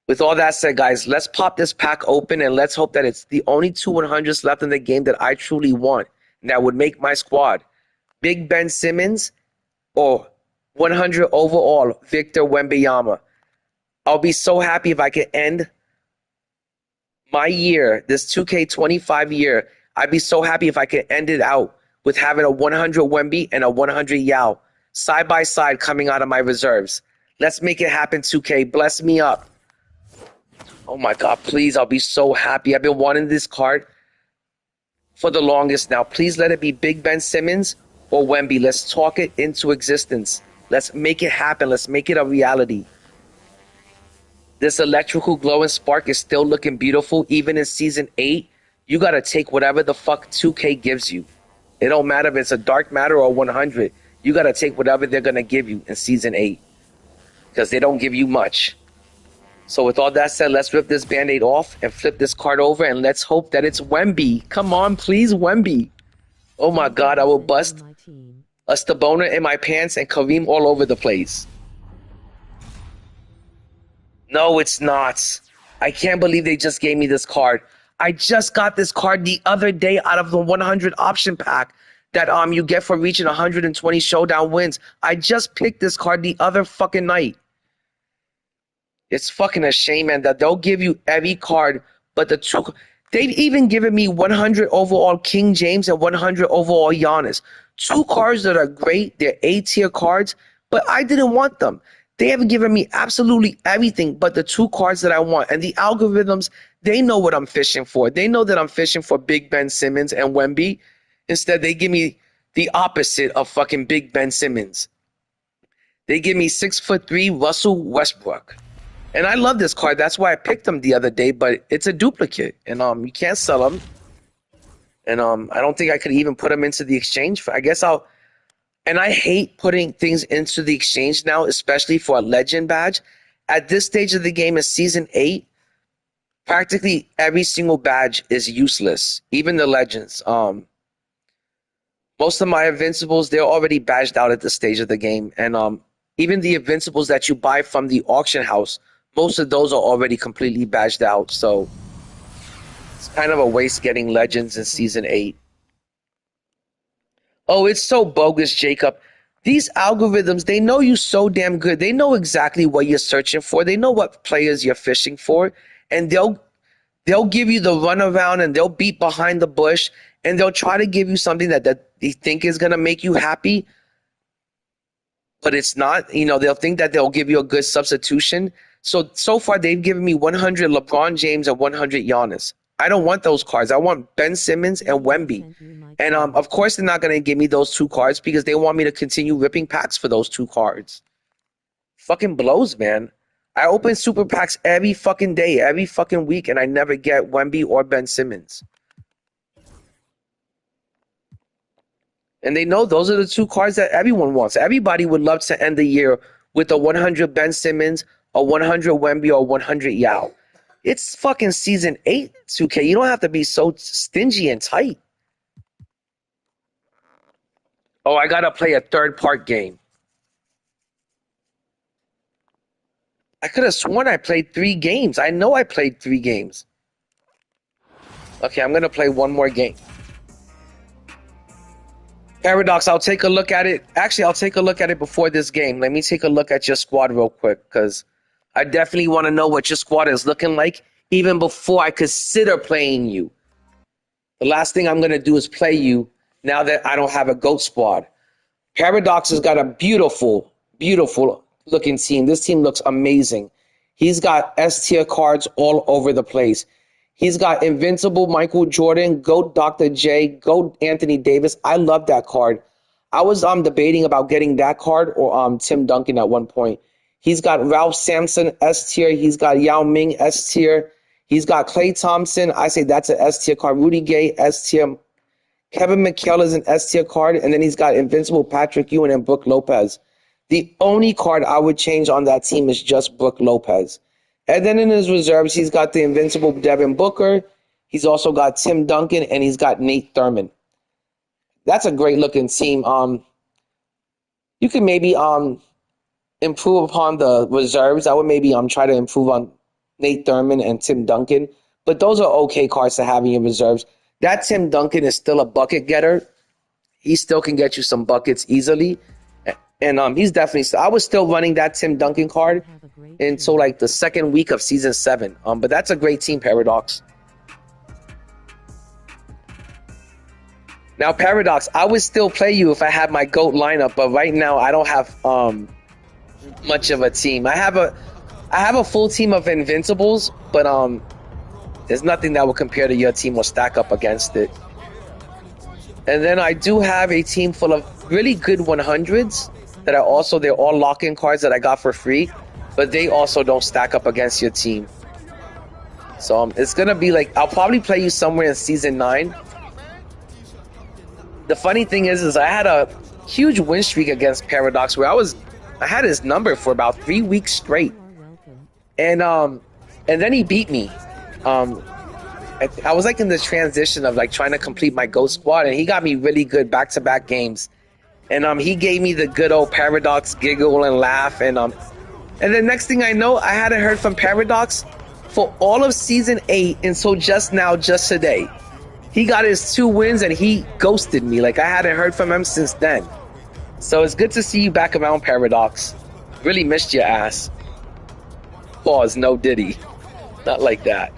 With all that said, guys, let's pop this pack open and let's hope that it's the only 2 100s left in the game that I truly want and that would make my squad. Big Ben Simmons or 100 overall Victor Wembanyama. I'll be so happy if I can end my year, this 2K25 year. I'd be so happy if I could end it out with having a 100 Wemby and a 100 Yao side by side coming out of my reserves. Let's make it happen, 2K. Bless me up. Oh my God, please, I'll be so happy. I've been wanting this card for the longest now. Please let it be Big Ben Simmons or Wemby. Let's talk it into existence. Let's make it happen. Let's make it a reality. This electrical glowing spark is still looking beautiful. Even in season 8, you got to take whatever the fuck 2K gives you. It don't matter if it's a dark matter or 100. You got to take whatever they're going to give you in season 8 because they don't give you much. So with all that said, let's rip this Band-Aid off and flip this card over, and let's hope that it's Wemby. Come on, please, Wemby. Oh my God, I will bust a Stabona in my pants and Kareem all over the place. No, it's not. I can't believe they just gave me this card. I just got this card the other day out of the 100 option pack that you get for reaching 120 showdown wins. I just picked this card the other fucking night. It's fucking a shame, man, that they'll give you every card, but the two... They've even given me 100 overall King James and 100 overall Giannis. 2 cards that are great. They're A-tier cards, but I didn't want them. They haven't given me absolutely everything but the 2 cards that I want. And the algorithms, they know what I'm fishing for. They know that I'm fishing for Big Ben Simmons and Wemby. Instead, they give me the opposite of fucking Big Ben Simmons. They give me 6'3" Russell Westbrook. And I love this card. That's why I picked him the other day, but it's a duplicate. And you can't sell him. And I don't think I could even put him into the exchange. I guess I'll... And I hate putting things into the exchange now, especially for a legend badge. At this stage of the game in Season 8, practically every single badge is useless. Even the legends. Most of my invincibles, they're already badged out at this stage of the game. And Even the invincibles that you buy from the auction house, most of those are already completely badged out. So it's kind of a waste getting legends in season 8. Oh, it's so bogus, Jacob. These algorithms, they know you so damn good. They know exactly what you're searching for. They know what players you're fishing for. And they'll give you the runaround and they'll beat behind the bush and they'll try to give you something that they think is going to make you happy. But it's not. They'll think that they'll give you a good substitution. So far, they've given me 100 LeBron James and 100 Giannis. I don't want those cards. I want Ben Simmons and Wemby. And of course, they're not going to give me those 2 cards because they want me to continue ripping packs for those 2 cards. Fucking blows, man. I open super packs every fucking day, every fucking week, and I never get Wemby or Ben Simmons. And they know those are the 2 cards that everyone wants. Everybody would love to end the year with a 100 Ben Simmons, a 100 Wemby, or 100 Yao. It's fucking season 8, 2K. You don't have to be so stingy and tight. Oh, I gotta play a 3rd part game. I could have sworn I played 3 games. I know I played 3 games. Okay, I'm gonna play 1 more game. Paradox, I'll take a look at it. Actually, I'll take a look at it before this game. Let me take a look at your squad real quick, because I definitely want to know what your squad is looking like, even before I consider playing you. The last thing I'm going to do is play you now that I don't have a GOAT squad. Paradox has got a beautiful, beautiful looking team. This team looks amazing. He's got S-tier cards all over the place. He's got Invincible Michael Jordan, GOAT Dr. J, GOAT Anthony Davis. I love that card. I was debating about getting that card or Tim Duncan at one point. He's got Ralph Sampson, S-tier. He's got Yao Ming, S-tier. He's got Klay Thompson. I say that's an S-tier card. Rudy Gay, S-tier. Kevin McHale is an S-tier card. And then he's got Invincible Patrick Ewing and Brook Lopez. The only card I would change on that team is just Brook Lopez. And then in his reserves, he's got the Invincible Devin Booker. He's also got Tim Duncan, and he's got Nate Thurman. That's a great-looking team. You can maybe improve upon the reserves. I would maybe try to improve on Nate Thurman and Tim Duncan. But those are okay cards to have in your reserves. That Tim Duncan is still a bucket getter. He still can get you some buckets easily. And he's definitely... I was still running that Tim Duncan card until like the 2nd week of season 7. But that's a great team, Paradox. Now, Paradox, I would still play you if I had my GOAT lineup, but right now I don't have much of a team. I have a full team of Invincibles, but there's nothing that will compare to your team or stack up against it. And then I do have a team full of really good 100s that they're all lock-in cards that I got for free, but they also don't stack up against your team. So it's gonna be like, I'll probably play you somewhere in season 9. The funny thing is I had a huge win streak against Paradox where I had his number for about 3 weeks straight. And then he beat me. I was like in the transition of like trying to complete my GOAT squad, and he got me really good back-to-back games. And he gave me the good old Paradox giggle and laugh, and the next thing I know, I hadn't heard from Paradox for all of season 8 until just today. He got his 2 wins and he ghosted me. Like, I hadn't heard from him since then. So it's good to see you back around, Paradox. Really missed your ass. Pause, no Diddy. Not like that.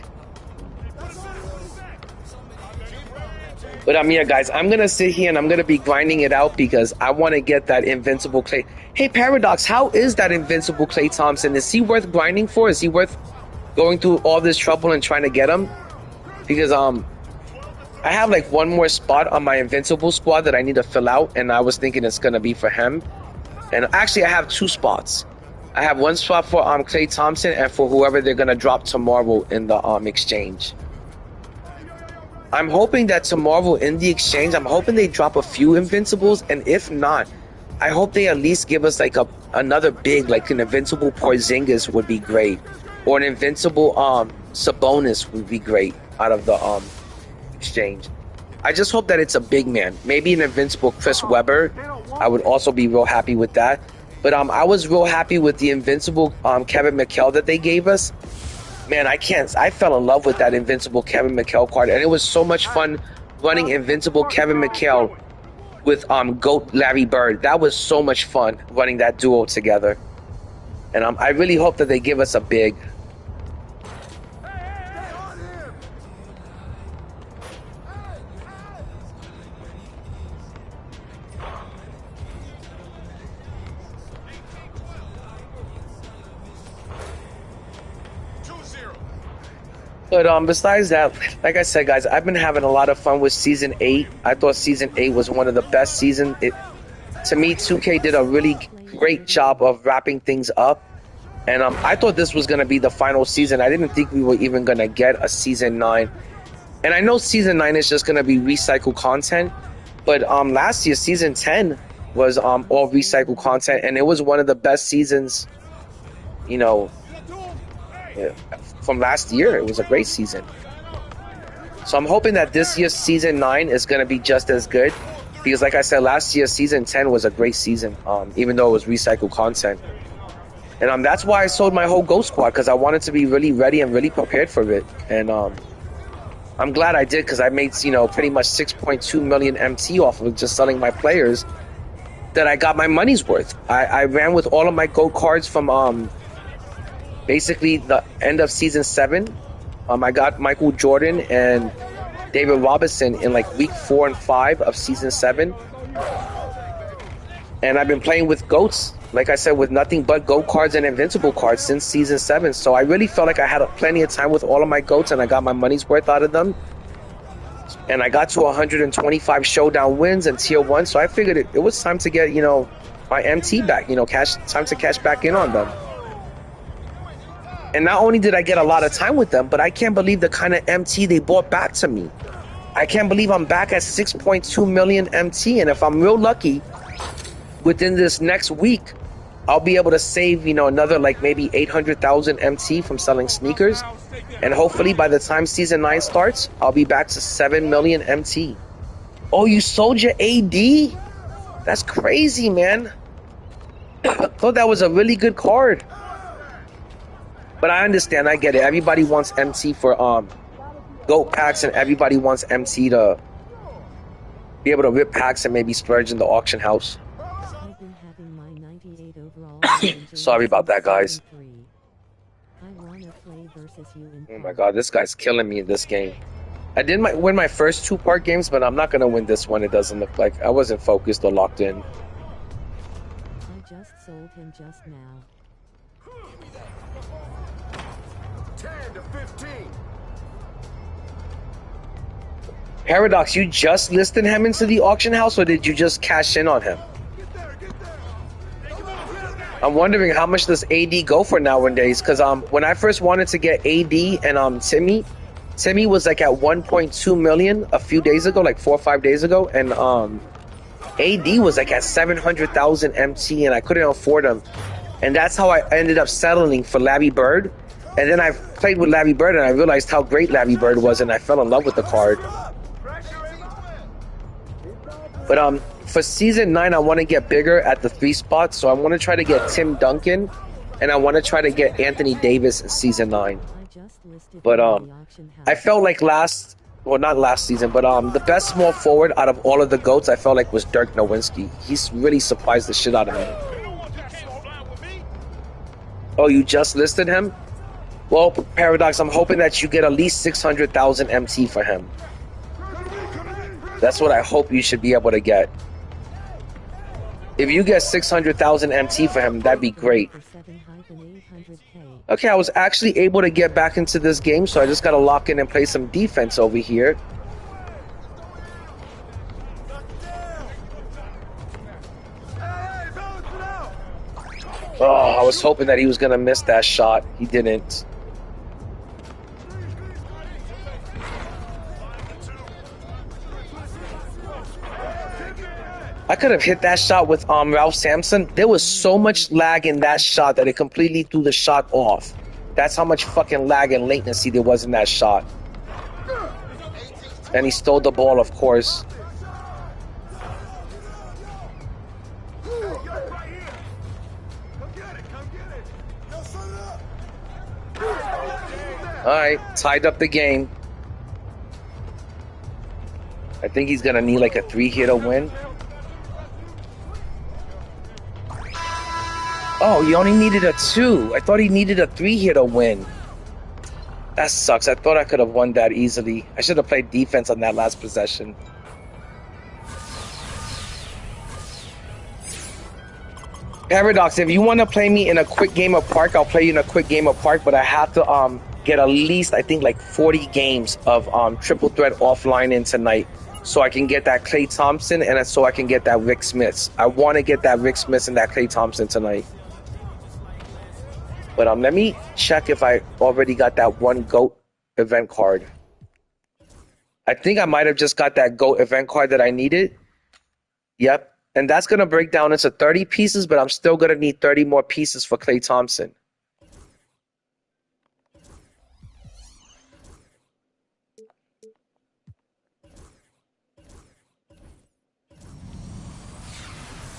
But yeah, guys, I'm going to sit here and I'm going to be grinding it out because I want to get that Invincible Klay. Hey, Paradox, how is that Invincible Klay Thompson? Is he worth grinding for? Is he worth going through all this trouble and trying to get him? Because I have like one more spot on my Invincible squad that I need to fill out, and I was thinking it's going to be for him. And actually, I have 2 spots. I have 1 spot for Klay Thompson and for whoever they're going to drop tomorrow in the exchange. I'm hoping that tomorrow in the exchange, I'm hoping they drop a few Invincibles, and if not, I hope they at least give us like another big, like an Invincible Porzingis would be great, or an Invincible Sabonis would be great out of the exchange. I just hope that it's a big man, maybe an Invincible Chris Webber. I would also be real happy with that. But I was real happy with the invincible Kevin McHale that they gave us. Man, I fell in love with that invincible Kevin McHale card, and it was so much fun running invincible Kevin McHale with GOAT Larry Bird. That was so much fun running that duo together. And I really hope that they give us a big. But besides that, like I said, guys, I've been having a lot of fun with Season 8. I thought Season 8 was one of the best seasons. To me, 2K did a really great job of wrapping things up. And I thought this was going to be the final season. I didn't think we were even going to get a Season 9. And I know Season 9 is just going to be recycled content. But last year, Season 10 was all recycled content. And it was one of the best seasons, you know, from last year. It was a great season. So I'm hoping that this year's Season 9 is going to be just as good. Because like I said, last year's Season 10 was a great season, even though it was recycled content. And that's why I sold my whole Ghost Squad, because I wanted to be really ready and really prepared for it. And I'm glad I did, because I made, pretty much 6.2 million MT off of just selling my players that I got my money's worth. I ran with all of my GOAT cards from basically the end of Season 7. I got Michael Jordan and David Robinson in like week 4 and 5 of Season 7. And I've been playing with GOATs, like I said, with nothing but GOAT cards and invincible cards since Season 7. So I really felt like I had plenty of time with all of my GOATs, and I got my money's worth out of them. And I got to 125 showdown wins and tier 1. So I figured it was time to get, my MT back, time to cash back in on them. And not only did I get a lot of time with them, but I can't believe the kind of MT they brought back to me. I can't believe I'm back at 6.2 million MT. And if I'm real lucky, within this next week, I'll be able to save, another like maybe 800,000 MT from selling sneakers. And hopefully by the time Season 9 starts, I'll be back to 7 million MT. Oh, you sold your AD? That's crazy, man. I thought that was a really good card. But I understand, I get it. Everybody wants MT for GOAT packs, and everybody wants MT to be able to rip packs and maybe splurge in the auction house. Sorry about that, guys. Oh my god, this guy's killing me in this game. I did win my first 2-part games, but I'm not going to win this one. It doesn't look like. I wasn't focused or locked in. I just sold him just now. 10 to 15. Paradox, you just listed him into the auction house, or did you just cash in on him? I'm wondering how much does AD go for nowadays, because when I first wanted to get AD and Timmy was like at 1.2 million a few days ago, like 4 or 5 days ago, and AD was like at 700,000 MT, and I couldn't afford him, and that's how I ended up settling for Larry Bird. And then I played with Larry Bird, and I realized how great Larry Bird was, and I fell in love with the card. But for Season 9, I want to get bigger at the 3 spots, so I want to try to get Tim Duncan, and I want to try to get Anthony Davis in Season 9. But I felt like not last season, but the best small forward out of all of the GOATs, I felt like was Dirk Nowitzki. He's really surprised the shit out of me. Oh, you just listed him? Well, Paradox, I'm hoping that you get at least 600,000 MT for him. That's what I hope you should be able to get. If you get 600,000 MT for him, that'd be great. Okay, I was actually able to get back into this game, so I just gotta lock in and play some defense over here. Oh, I was hoping that he was gonna miss that shot. He didn't. I could have hit that shot with Ralph Sampson. There was so much lag in that shot that it completely threw the shot off. That's how much fucking lag and latency there was in that shot. And he stole the ball, of course. All right, tied up the game. I think he's gonna need like a 3 to win. Oh, he only needed a 2. I thought he needed a 3 to win. That sucks. I thought I could have won that easily. I should have played defense on that last possession. Paradox, if you want to play me in a quick game of Park, I'll play you in a quick game of Park, but I have to get at least, I think, like 40 games of triple threat offline in tonight so I can get that Klay Thompson and so I can get that Rick Smiths. I want to get that Rick Smiths and that Klay Thompson tonight. But let me check if I already got that one GOAT event card. I think I might have just got that GOAT event card that I needed. Yep. And that's going to break down into 30 pieces, but I'm still going to need 30 more pieces for Klay Thompson.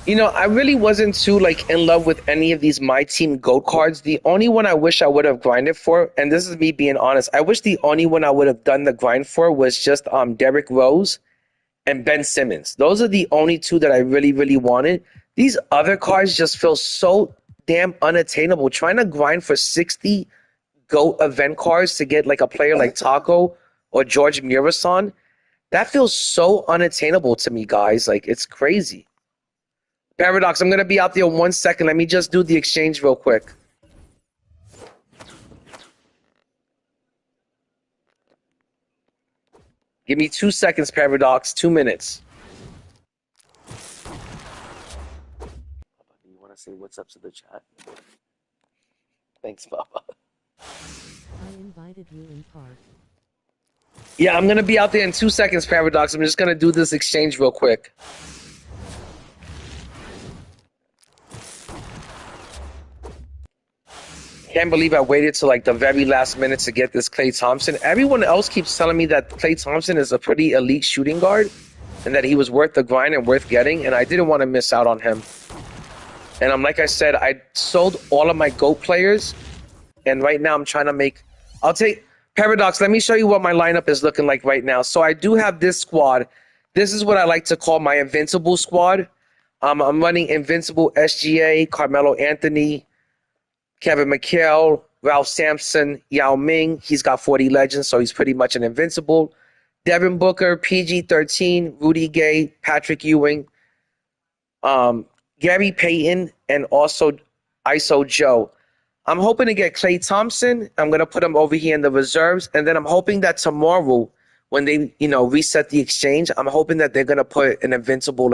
You know, I really wasn't too in love with any of these MyTeam GOAT cards. The only one I wish I would have grinded for, and this is me being honest, I wish the only one I would have done the grind for was just Derrick Rose and Ben Simmons. Those are the only two that I really, really wanted. These other cards just feel so damn unattainable. Trying to grind for 60 GOAT event cards to get like a player like Taco or George Murasan, that feels so unattainable to me, guys. Like, it's crazy. Paradox, I'm going to be out there in 1 second. Let me just do the exchange real quick. Give me 2 seconds, Paradox. 2 minutes. You want to say what's up to the chat? Thanks, Papa. I invited you in Park. Yeah, I'm going to be out there in 2 seconds, Paradox. I'm just going to do this exchange real quick. Can't believe I waited till like the very last minute to get this Klay Thompson. Everyone else keeps telling me that Klay Thompson is a pretty elite shooting guard and that he was worth the grind and worth getting, and I didn't want to miss out on him. And like I said, I sold all of my GOAT players, and right now I'm trying to make... I'll take... Paradox, let me show you what my lineup is looking like right now. So I do have this squad. This is what I like to call my invincible squad. I'm running invincible SGA, Carmelo Anthony, Kevin McHale, Ralph Sampson, Yao Ming. He's got 40 legends, so he's pretty much an invincible. Devin Booker, PG-13, Rudy Gay, Patrick Ewing, Gary Payton, and also ISO Joe. I'm hoping to get Klay Thompson. I'm going to put him over here in the reserves. And then I'm hoping that tomorrow, when they, reset the exchange, I'm hoping that they're going to put an invincible,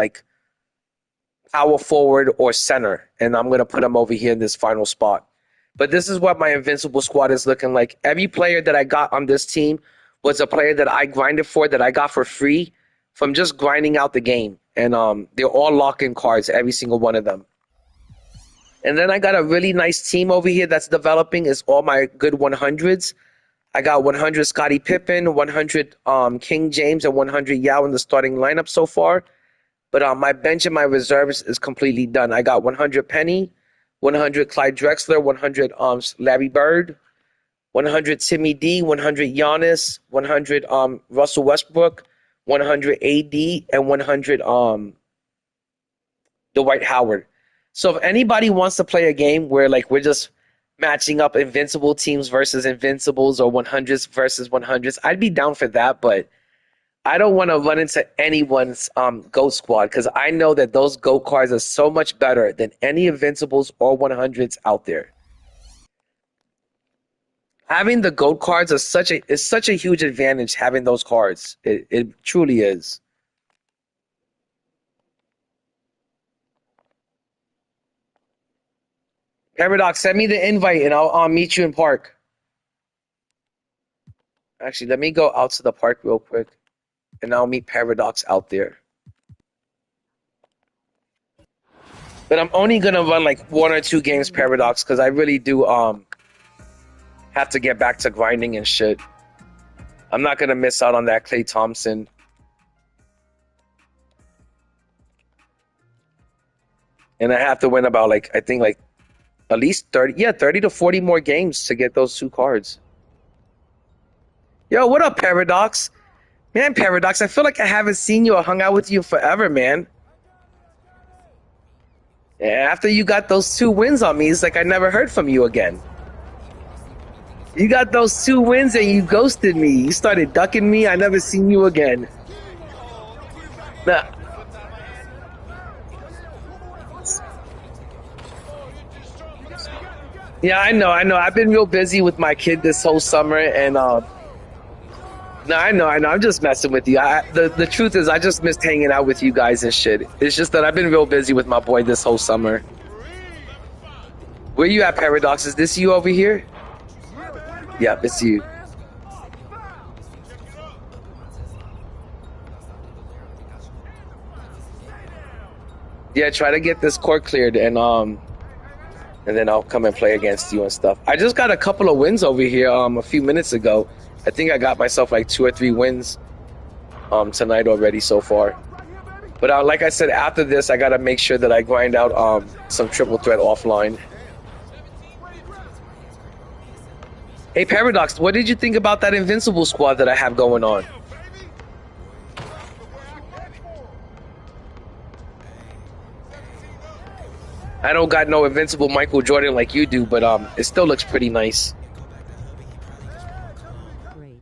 power forward or center. And I'm going to put him over here in this final spot. But this is what my invincible squad is looking like. Every player that I got on this team was a player that I grinded for, that I got for free from just grinding out the game. And they're all lock-in cards, every single one of them. And then I got a really nice team over here that's developing. It's all my good 100s. I got 100 Scottie Pippen, 100 King James, and 100 Yao in the starting lineup so far. But my bench and my reserves is completely done. I got 100 Penny, 100 Clyde Drexler, 100 Larry Bird, 100 Timmy D, 100 Giannis, 100 Russell Westbrook, 100 AD, and 100 Dwight Howard. So if anybody wants to play a game where we're just matching up invincible teams versus invincibles or 100s versus 100s, I'd be down for that. But I don't want to run into anyone's GOAT squad because I know that those GOAT cards are so much better than any invincibles or 100s out there. Having the GOAT cards is such a huge advantage. Having those cards, it truly is. Paradox, send me the invite and I'll meet you in Park. Actually, let me go out to the park real quick and I'll meet Paradox out there. But I'm only going to run 1 or 2 games Paradox because I really do have to get back to grinding and shit. I'm not going to miss out on that Klay Thompson. And I have to win about I think at least 30, yeah, 30 to 40 more games to get those 2 cards. Yo, what up, Paradox? Man, Paradox, I feel like I haven't seen you or hung out with you forever, man. Yeah, after you got those 2 wins on me, it's like I never heard from you again. You got those 2 wins and you ghosted me. You started ducking me. I never seen you again. Nah. Yeah, I know. I've been real busy with my kid this whole summer, and no, I know. I'm just messing with you. The truth is, I just missed hanging out with you guys and shit. It's just that I've been real busy with my boy this whole summer. Where you at, Paradox? Is this you over here? Yep, it's you. Yeah, try to get this court cleared, and then I'll come and play against you and stuff. I just got a couple of wins over here a few minutes ago. I think I got myself like 2 or 3 wins tonight already so far. But like I said, after this, I gotta make sure that I grind out some triple threat offline. Hey, Paradox, what did you think about that Invincible squad that I have going on? I don't got no Invincible Michael Jordan like you do, but it still looks pretty nice. Great.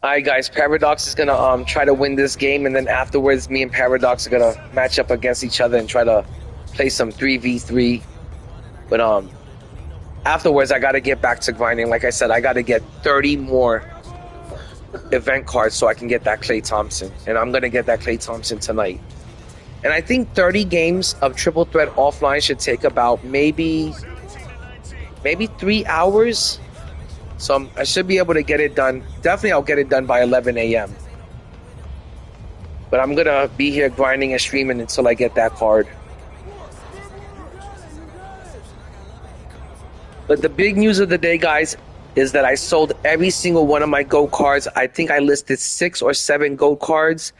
Alright guys, Paradox is gonna try to win this game, and then afterwards me and Paradox are gonna match up against each other and try to play some 3v3. But afterwards I gotta get back to grinding. Like I said, I gotta get 30 more event cards so I can get that Klay Thompson. And I'm gonna get that Klay Thompson tonight. And I think 30 games of triple threat offline should take about maybe 3 hours. So I should be able to get it done. Definitely I'll get it done by 11 a.m. But I'm gonna be here grinding and streaming until I get that card. But the big news of the day, guys, is that I sold every single one of my gold cards. I think I listed 6 or 7 gold cards.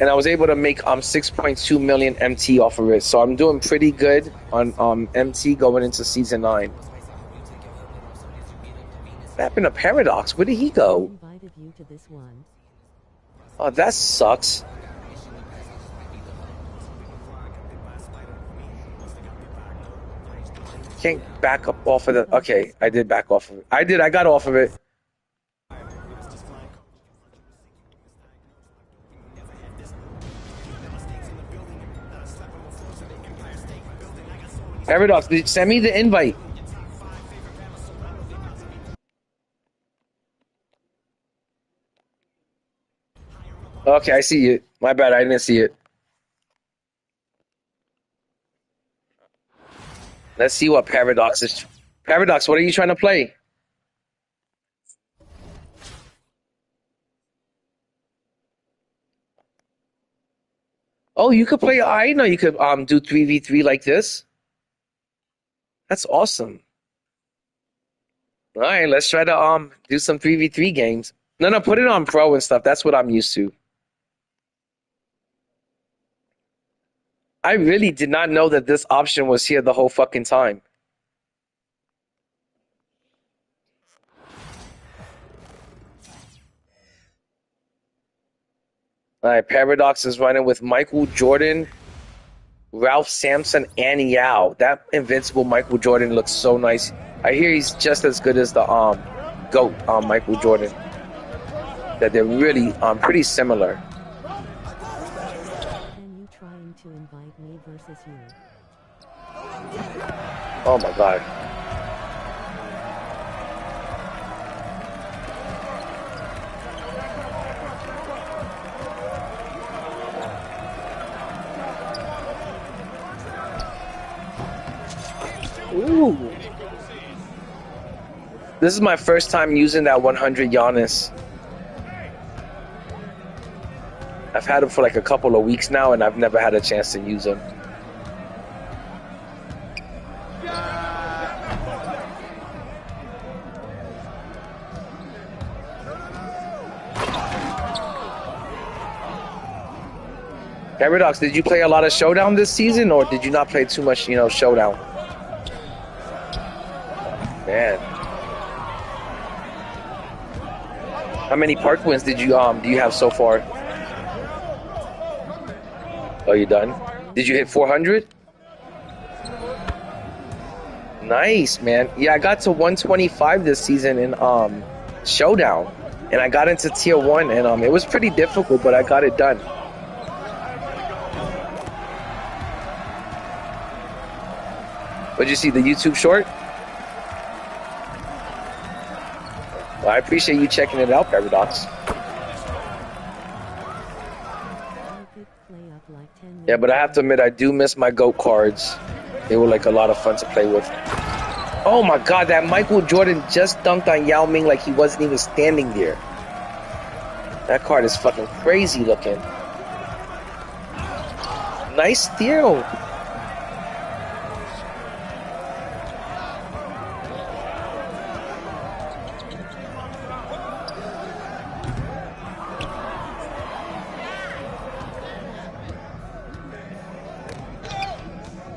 And I was able to make 6.2 million MT off of it. So I'm doing pretty good on MT going into season 9. What happened to Paradox? Where did he go? Invited you to this one. Oh, that sucks. Can't back up off of the... Okay, I did back off of it. I got off of it. Paradox, send me the invite. Okay, I see it. My bad, I didn't see it. Let's see what Paradox is. Paradox, what are you trying to play? Oh, you could play. I know you could do 3v3 like this. That's awesome. All right, let's try to do some 3v3 games. No, put it on pro and stuff. That's what I'm used to. I really did not know that this option was here the whole fucking time. All right, Paradox is running with Michael Jordan, Ralph Sampson, and Yao. That Invincible Michael Jordan looks so nice. I hear he's just as good as the GOAT Michael Jordan. That they're really pretty similar. And you trying to invite me versus you. Oh my god. Ooh. This is my first time using that 100 Giannis. I've had him for like a couple of weeks now, and I've never had a chance to use him. Paradox, did you play a lot of Showdown this season, or did you not play too much, Showdown? Man. How many park wins do you have so far? Oh, you done? Did you hit 400? Nice, man. Yeah, I got to 125 this season in Showdown, and I got into tier 1, and it was pretty difficult, but I got it done. What'd you see, the YouTube short? Well, I appreciate you checking it out, Paradox. Yeah, but I have to admit, I do miss my GOAT cards. They were like a lot of fun to play with. Oh my God, that Michael Jordan just dunked on Yao Ming like he wasn't even standing there. That card is fucking crazy looking. Nice steal.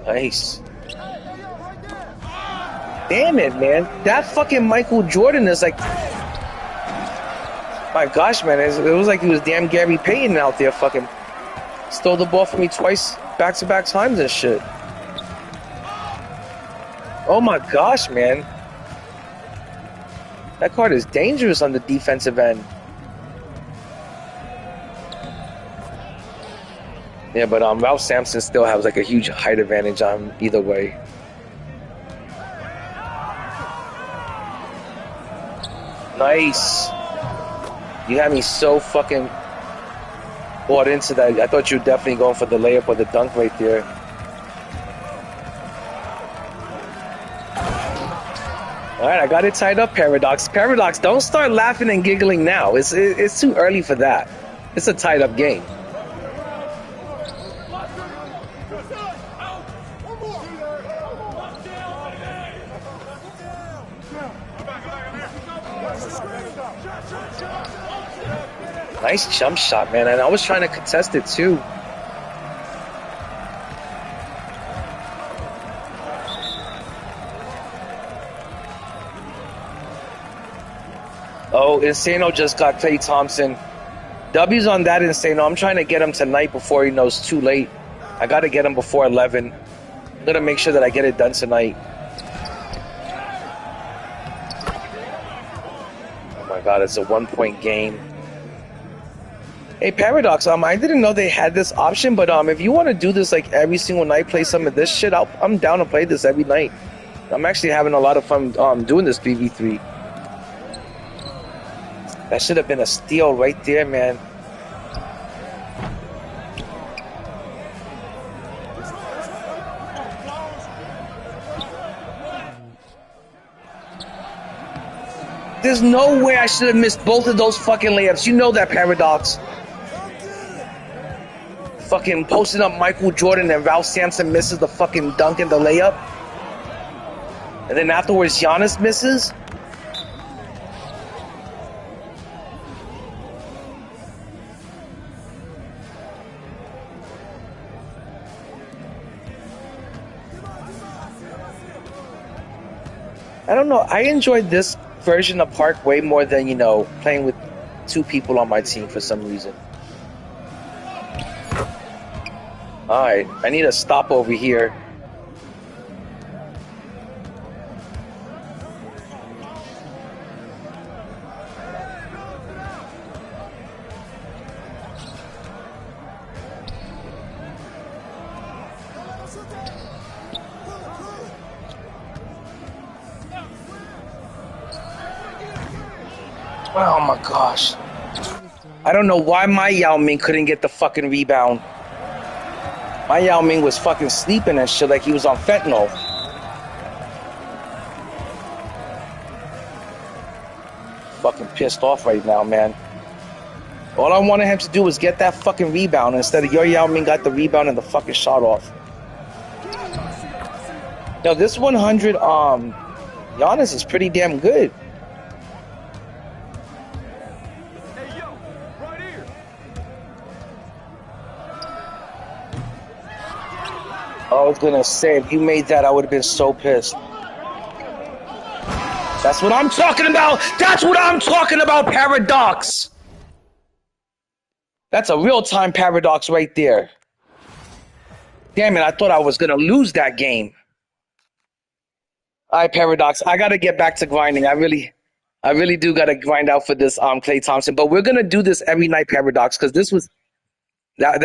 Nice. Damn it, man. That fucking Michael Jordan is like... My gosh, man. It was like he was damn Gary Payton out there fucking... Stole the ball from me twice, back-to-back times and shit. Oh my gosh, man. That card is dangerous on the defensive end. Yeah, but Ralph Sampson still has like a huge height advantage on either way. Nice. You had me so fucking bought into that. I thought you were definitely going for the layup or the dunk right there. All right, I got it tied up, Paradox. Paradox, don't start laughing and giggling now. It's too early for that. It's a tied up game. Nice jump shot, man, and I was trying to contest it too. Oh, Insano just got Klay Thompson. W's on that Insano. I'm trying to get him tonight before he knows too late. I got to get him before 11. I'm going to make sure that I get it done tonight. Oh my God, it's a 1-point game. Hey, Paradox, I didn't know they had this option, but if you want to do this like every single night, play some of this shit, I'm down to play this every night. I'm actually having a lot of fun doing this BV3. That should have been a steal right there, man. There's no way I should have missed both of those fucking layups. You know that, Paradox. Fucking posting up Michael Jordan and Ralph Sampson misses the fucking dunk and the layup. And then afterwards, Giannis misses. I don't know. I enjoyed this version of Park way more than, playing with 2 people on my team for some reason. Alright, I need a stop over here. Oh my gosh. I don't know why my Yao Ming couldn't get the fucking rebound. My Yao Ming was fucking sleeping and shit like he was on fentanyl. Fucking pissed off right now, man. All I wanted him to do was get that fucking rebound. Instead of your Yao Ming got the rebound and the fucking shot off. Now this 100, Giannis is pretty damn good. was gonna say, if you made that, I would have been so pissed. That's what I'm talking about. That's what I'm talking about, Paradox. That's a real-time Paradox right there. Damn it, I thought I was gonna lose that game. All right, Paradox, I gotta get back to grinding. I really do gotta grind out for this Klay Thompson. But we're gonna do this every night, Paradox, because this was that.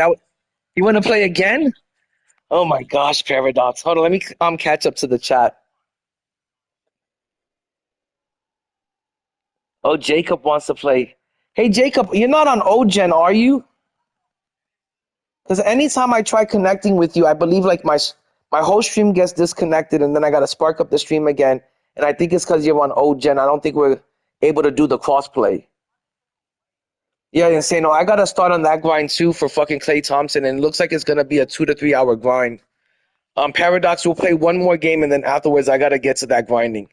You want to play again? Oh my gosh, Paradox. Hold on, let me catch up to the chat. Oh, Jacob wants to play. Hey, Jacob, you're not on OGen, are you? Because anytime I try connecting with you, I believe like my whole stream gets disconnected, and then I gotta spark up the stream again. And I think it's because you're on OGen. I don't think we're able to do the crossplay. Yeah, Insano, I gotta start on that grind too for fucking Klay Thompson, and it looks like it's gonna be a 2 to 3 hour grind. Paradox, we'll play one more game, and then afterwards I gotta get to that grinding.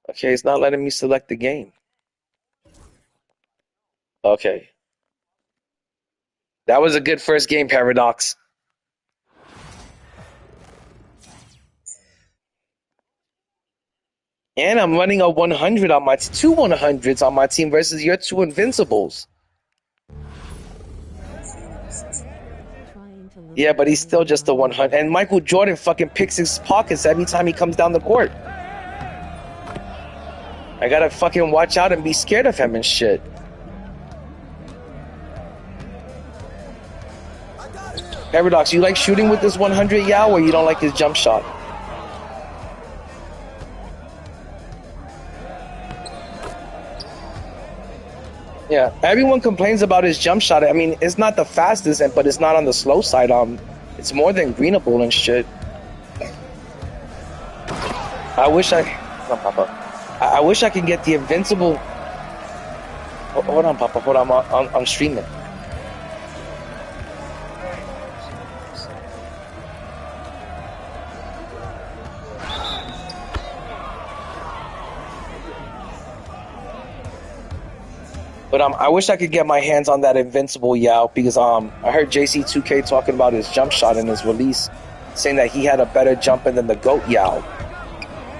Okay, it's not letting me select the game. Okay. That was a good first game, Paradox. And I'm running a 100 on my two 100s on my team versus your two invincibles. Yeah, but he's still just a 100. And Michael Jordan fucking picks his pockets every time he comes down the court. I gotta fucking watch out and be scared of him and shit. Paradox, you like shooting with this 100 Yao, or you don't like his jump shot? Yeah, everyone complains about his jump shot. I mean, it's not the fastest, but it's not on the slow side. It's more than greenable and shit. I wish I wish I could get the invincible. Hold on, Papa. Hold on, I'm streaming. But I wish I could get my hands on that invincible Yao, because I heard JC2K talking about his jump shot in his release, saying that he had a better jumper than the GOAT Yao.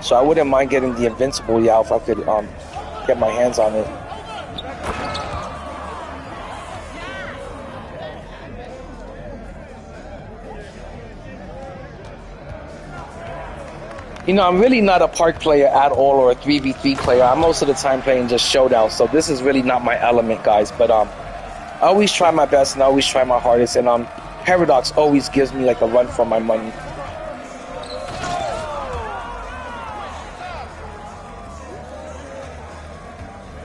So I wouldn't mind getting the invincible Yao if I could get my hands on it. You know, I'm really not a park player at all, or a 3v3 player. I'm most of the time playing just showdown, so this is really not my element, guys. But I always try my best and I always try my hardest, and Paradox always gives me like a run for my money.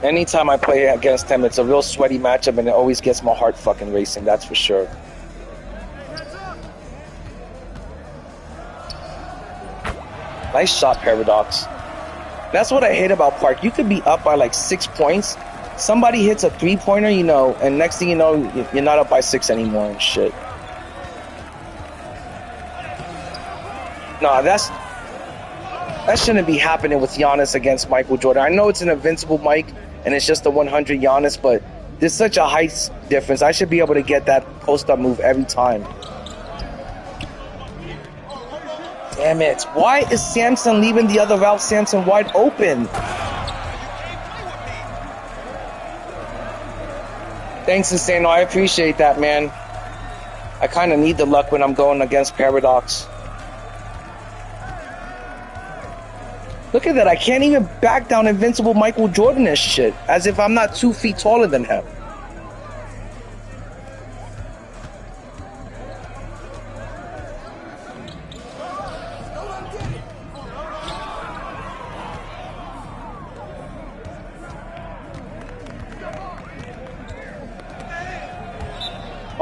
Anytime I play against him, it's a real sweaty matchup, and it always gets my heart fucking racing, that's for sure. Nice shot, Paradox. That's what I hate about Park. You could be up by like 6 points. Somebody hits a 3-pointer, you know, and next thing you know, you're not up by 6 anymore and shit. Nah, that shouldn't be happening with Giannis against Michael Jordan. I know it's an invincible Mike, and it's just a 100 Giannis, but there's such a height difference. I should be able to get that post-up move every time. Damn it. Why is Samson leaving the other Ralph Sampson wide open? Thanks, Insano. I appreciate that, man. I kind of need the luck when I'm going against Paradox. Look at that. I can't even back down invincible Michael Jordan and shit, as if I'm not 2 feet taller than him.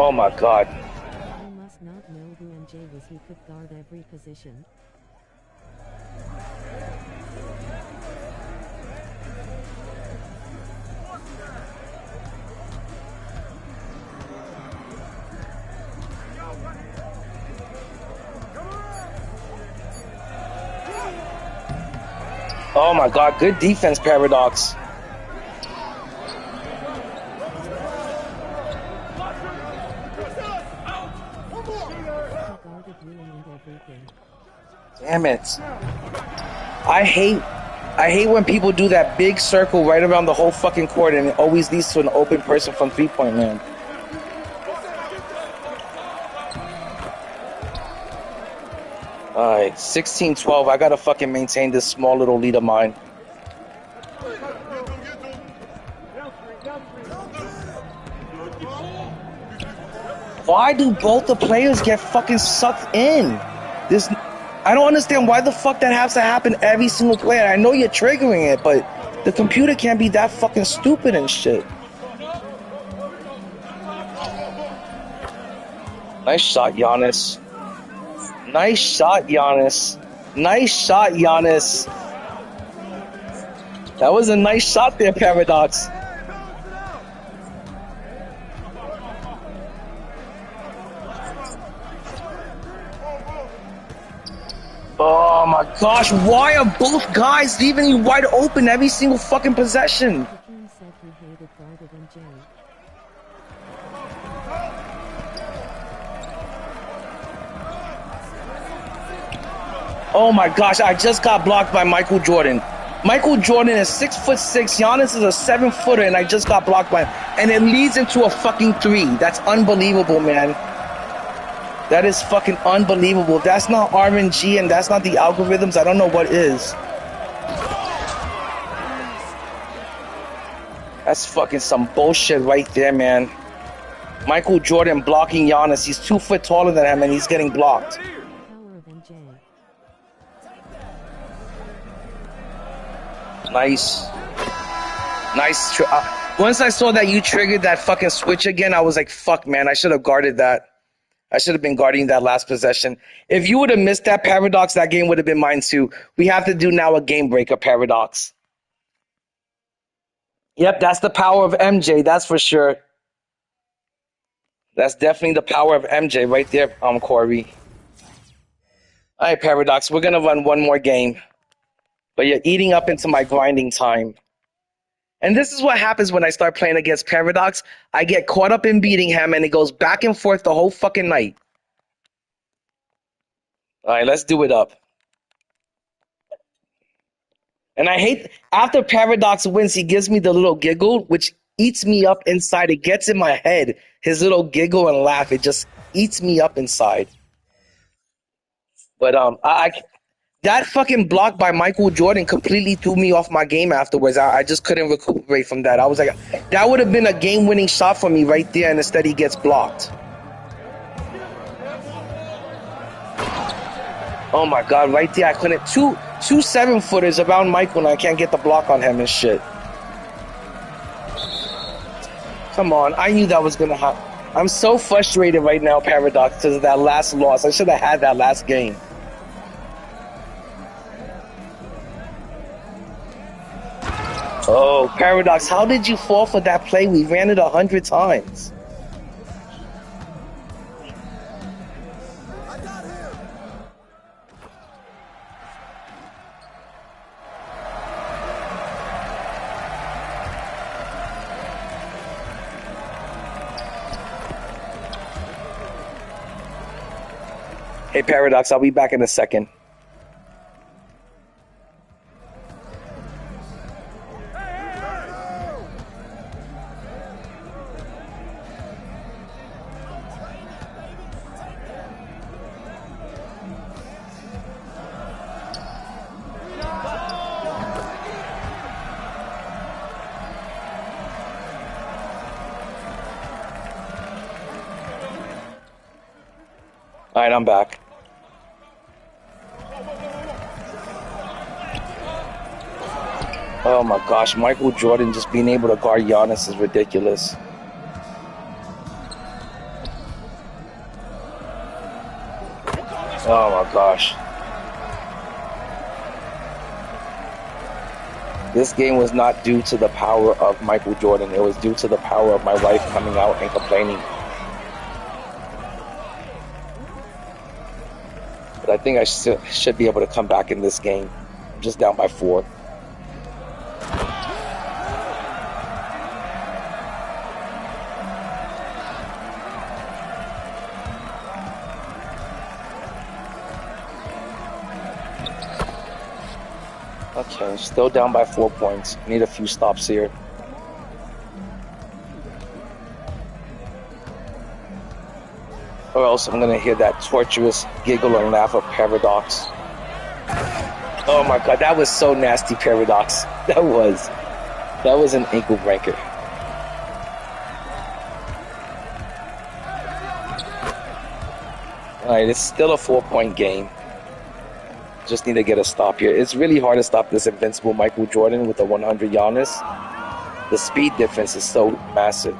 Oh my god. I must not know who MJ was. He could guard every position. Oh my god, good defense, Paradox. everything. Damn it. I hate when people do that big circle right around the whole fucking court and it always leads to an open person from three-point land. Alright, 16-12. I gotta fucking maintain this small little lead of mine. Why do both the players get fucking sucked in? I don't understand why the fuck that has to happen every single player. I know you're triggering it, but the computer can't be that fucking stupid and shit. Nice shot, Giannis. Nice shot, Giannis. Nice shot, Giannis. That was a nice shot there, Paradox. Oh my gosh, why are both guys leaving you wide open every single fucking possession? Said he hated guarded MJ. Oh my gosh, I just got blocked by Michael Jordan. Michael Jordan is 6'6", Giannis is a 7-footer, and I just got blocked by him. And it leads into a fucking 3. That's unbelievable, man. That is fucking unbelievable. If that's not RNG and that's not the algorithms, I don't know what is. That's fucking some bullshit right there, man. Michael Jordan blocking Giannis. He's 2 foot taller than him and he's getting blocked. Power of MJ. Nice. Nice. Once I saw that you triggered that fucking switch again, I was like, fuck, man, I should have guarded that. I should have been guarding that last possession. If you would have missed that, Paradox, that game would have been mine too. We have to do now a game breaker, Paradox. Yep, that's the power of MJ, that's for sure. That's definitely the power of MJ right there, Corey. All right, Paradox, we're going to run one more game. But you're eating up into my grinding time. And this is what happens when I start playing against Paradox. I get caught up in beating him, and it goes back and forth the whole fucking night. All right, let's do it up. And I hate, after Paradox wins, he gives me the little giggle, which eats me up inside. It gets in my head. His little giggle and laugh, it just eats me up inside. But that fucking block by Michael Jordan completely threw me off my game afterwards. I just couldn't recuperate from that. I was like, that would have been a game-winning shot for me right there, and instead he gets blocked. Oh my God, right there, I couldn't. Two 7-footers around Michael, and I can't get the block on him and shit. Come on, I knew that was gonna happen. I'm so frustrated right now, Paradox, because of that last loss. I should have had that last game. Oh, Paradox, how did you fall for that play? We ran it 100 times. Hey, Paradox, I'll be back in a second. All right, I'm back. Oh my gosh, Michael Jordan just being able to guard Giannis is ridiculous. Oh my gosh. This game was not due to the power of Michael Jordan. It was due to the power of my wife coming out and complaining. But I think I should be able to come back in this game. I'm just down by 4. Okay, still down by 4 points. Need a few stops here. Or else I'm gonna hear that torturous giggle and laugh of Paradox. Oh my god, that was so nasty, Paradox. That was an ankle breaker. Alright, it's still a 4-point game. Just need to get a stop here. It's really hard to stop this invincible Michael Jordan with a 100 Giannis. The speed difference is so massive.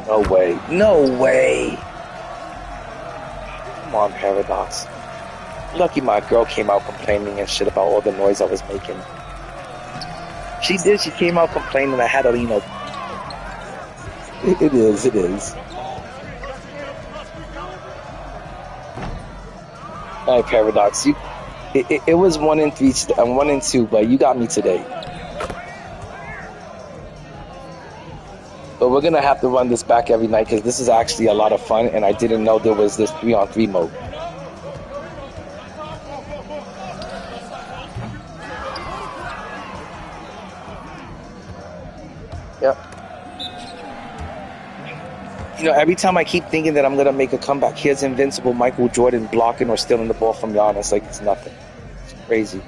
No way. No way. Come on, Paradox. Lucky my girl came out complaining and shit about all the noise I was making. She did. She came out complaining. I had to, It is. All right, Paradox. It was 1-3 and 1-2, but you got me today. But we're gonna have to run this back every night because this is actually a lot of fun, and I didn't know there was this 3-on-3 mode. Yep. Every time I keep thinking that I'm gonna make a comeback, here's invincible Michael Jordan blocking or stealing the ball from Giannis like it's nothing. It's crazy.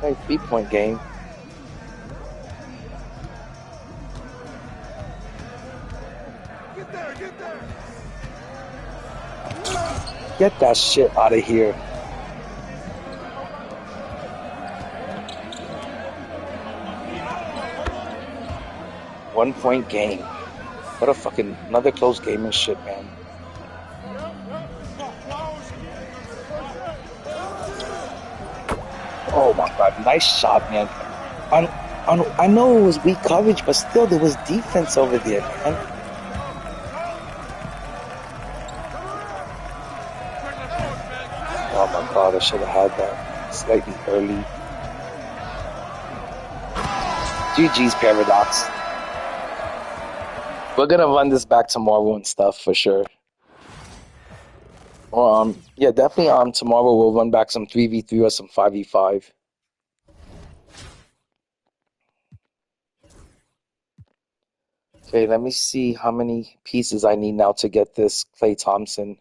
Okay, 3-point game. Get that shit out of here. One-point game. What a fucking another close game and shit, man. Oh my god, nice shot, man. I know it was weak coverage, but still there was defense over there, man. Oh my god, I should have had that slightly early. GG's, Paradox. We're gonna run this back tomorrow and stuff for sure. Or yeah, definitely tomorrow we'll run back some 3v3 or some 5v5. Okay, let me see how many pieces I need now to get this Klay Thompson.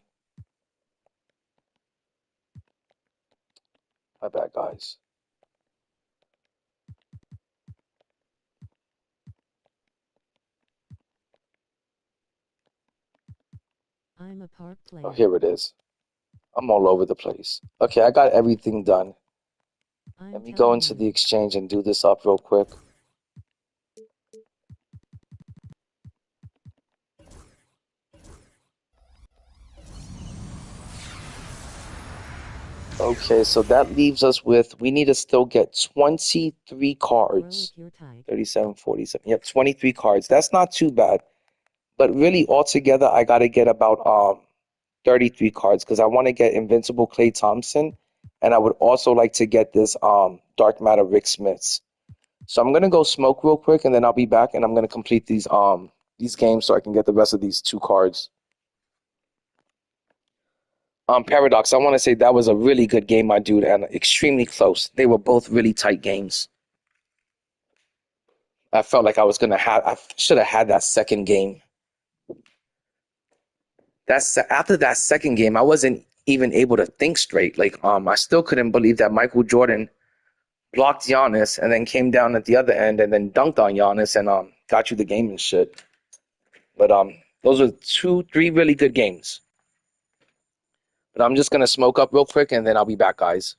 My bad, guys. I'm a part player. Oh, here it is. I'm all over the place. Okay, I got everything done. Let me go into the exchange and do this up real quick. Okay, so that leaves us with, we need to still get 23 cards. 37, 47. Yep, 23 cards. That's not too bad. But really, altogether, I got to get about 33 cards because I want to get Invincible Klay Thompson, and I would also like to get this Dark Matter Rick Smiths. So I'm gonna go smoke real quick, and then I'll be back, and I'm gonna complete these games so I can get the rest of these 2 cards. Paradox, I want to say that was a really good game, my dude, and extremely close. They were both really tight games. I felt like I should have had that second game. After that second game, I wasn't even able to think straight. Like, I still couldn't believe that Michael Jordan blocked Giannis and then came down at the other end and then dunked on Giannis and got you the game and shit. But those were 3 really good games. But I'm just gonna smoke up real quick and then I'll be back, guys.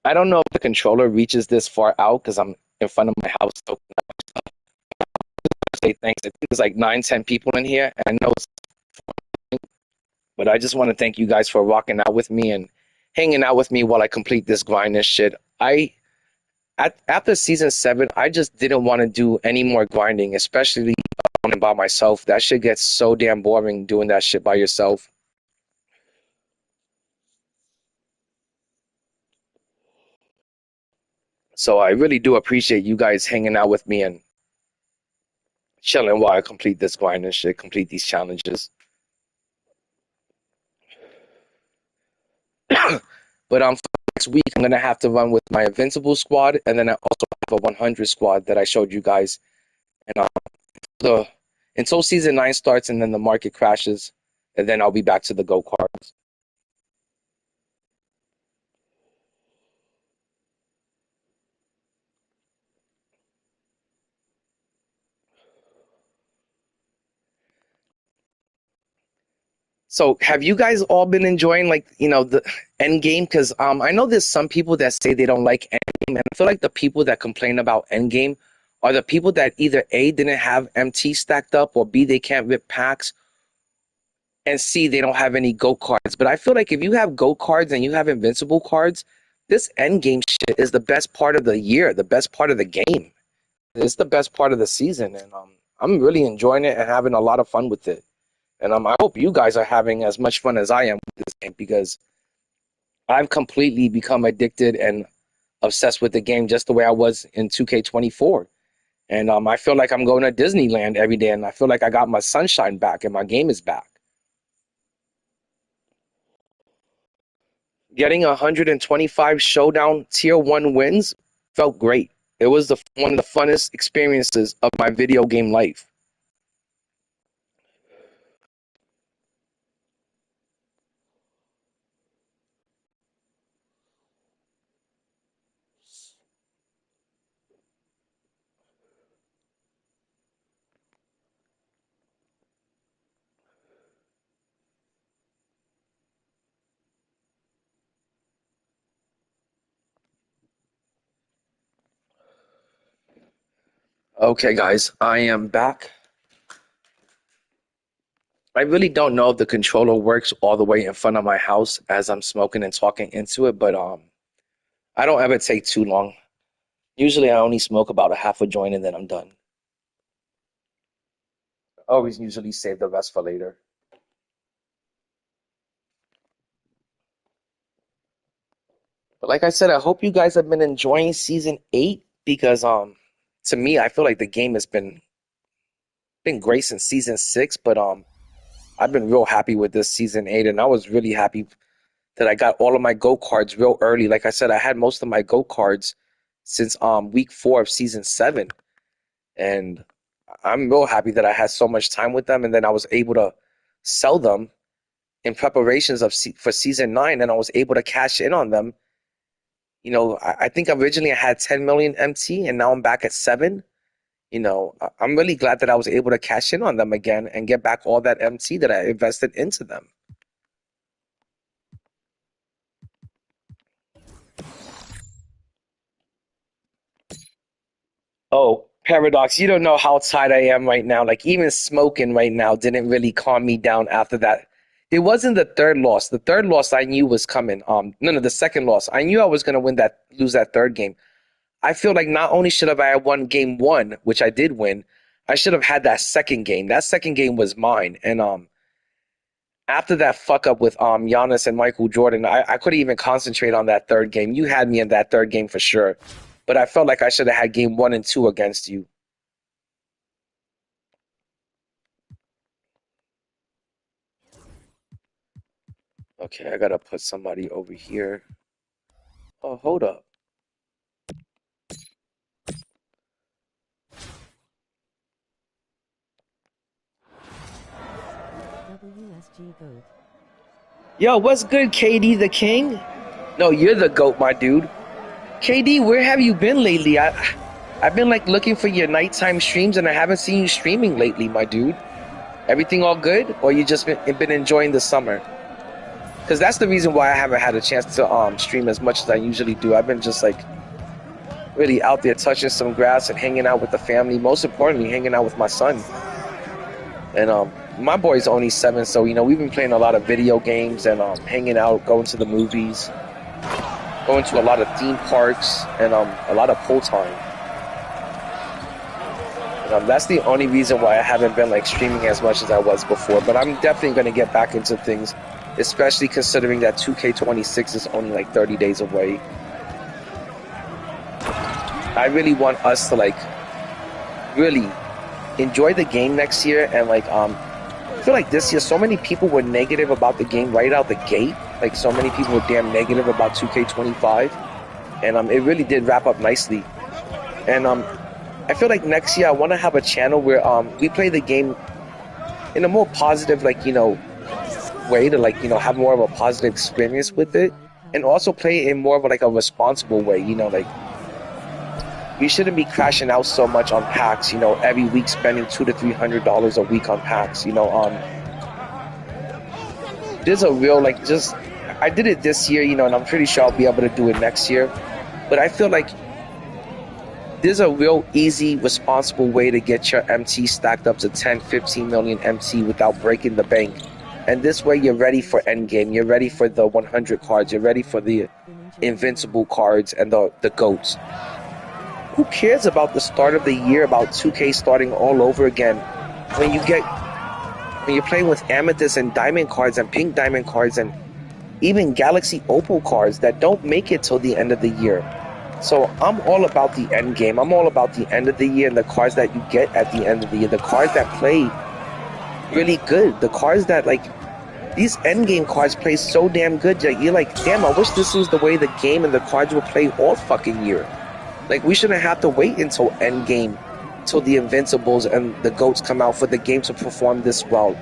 I don't know if the controller reaches this far out because I'm in front of my house. So say thanks. I think there's like 9-10 people in here. And I know it's, but I just want to thank you guys for rocking out with me and hanging out with me while I complete this grind and shit. I After season 7, I just didn't want to do any more grinding, especially by myself. That shit gets so damn boring doing that shit by yourself. So I really do appreciate you guys hanging out with me and chilling while I complete this grind and shit, complete these challenges. But for next week, I'm gonna have to run with my invincible squad, and then I also have a 100 squad that I showed you guys. And until season 9 starts, and then the market crashes, and then I'll be back to the go cards. So have you guys all been enjoying the end game? Because I know there's some people that say they don't like end game, and I feel like the people that complain about end game are the people that either A, didn't have MT stacked up, or B, they can't rip packs, and C, they don't have any go cards. But I feel like if you have go cards and you have invincible cards, this end game shit is the best part of the year, the best part of the game. It's the best part of the season, and I'm really enjoying it and having a lot of fun with it. And I hope you guys are having as much fun as I am with this game, because I've completely become addicted and obsessed with the game just the way I was in 2K24. And I feel like I'm going to Disneyland every day, and I feel like I got my sunshine back and my game is back. Getting 125 showdown tier 1 wins felt great. It was one of the funnest experiences of my video game life. Okay, guys, I am back. I really don't know if the controller works all the way in front of my house as I'm smoking and talking into it, but I don't ever take too long. Usually I only smoke about a half a joint and then I'm done. I always usually save the rest for later. But like I said, I hope you guys have been enjoying season 8, because to me, I feel like the game has been great since season 6, but I've been real happy with this season 8, and I was really happy that I got all of my go cards real early. Like I said, I had most of my go cards since week 4 of season 7, and I'm real happy that I had so much time with them, and then I was able to sell them in preparations for season 9, and I was able to cash in on them. You know, I think originally I had 10 million MT, and now I'm back at 7. You know, I'm really glad that I was able to cash in on them again and get back all that MT that I invested into them. Oh, Paradox, you don't know how tired I am right now. Like, even smoking right now didn't really calm me down after that. It wasn't the third loss. The third loss I knew was coming. No, the second loss. I knew I was gonna lose that third game. I feel like not only should have I had won game 1, which I did win, I should have had that second game. That second game was mine. And after that fuck up with Giannis and Michael Jordan, I couldn't even concentrate on that third game. You had me in that third game for sure. But I felt like I should have had game 1 and 2 against you. Okay, I gotta put somebody over here. Oh, hold up. WSG GOAT. Yo, what's good, KD the King? No, you're the GOAT, my dude. KD, where have you been lately? I've been like looking for your nighttime streams, and I haven't seen you streaming lately, my dude. Everything all good, or you just been enjoying the summer? Because that's the reason why I haven't had a chance to stream as much as I usually do. I've been just like really out there touching some grass and hanging out with the family. Most importantly, hanging out with my son. And my boy's only 7, so you know we've been playing a lot of video games and hanging out, going to the movies. going to a lot of theme parks and a lot of pull time. That's the only reason why I haven't been like streaming as much as I was before. But I'm definitely going to get back into things, especially considering that 2K26 is only like 30 days away. I really want us to like really enjoy the game next year. And like I feel like this year so many people were negative about the game right out the gate. Like so many people were damn negative about 2K25, and it really did wrap up nicely. And I feel like next year I want to have a channel where we play the game in a more positive, like, you know, way to like, you know, have more of a positive experience with it, and also play in more of like a responsible way. You know, like we shouldn't be crashing out so much on packs. You know, every week spending $200 to $300 a week on packs. You know, there's a real like just I did it this year, you know, and I'm pretty sure I'll be able to do it next year. But I feel like there's a real easy, responsible way to get your MT stacked up to 10, 15 million MT without breaking the bank. And this way you're ready for endgame. You're ready for the 100 cards. You're ready for the invincible cards and the GOATs. Who cares about the start of the year, about 2K starting all over again? When you're playing with amethyst and diamond cards and pink diamond cards and even galaxy opal cards that don't make it till the end of the year. So I'm all about the end game. I'm all about the end of the year and the cards that you get at the end of the year. The cards that play really good. The cards that, like, these end game cards play so damn good that you're like, damn, I wish this was the way the game and the cards would play all fucking year. Like, we shouldn't have to wait until end game, till the invincibles and the GOATs come out for the game to perform this well.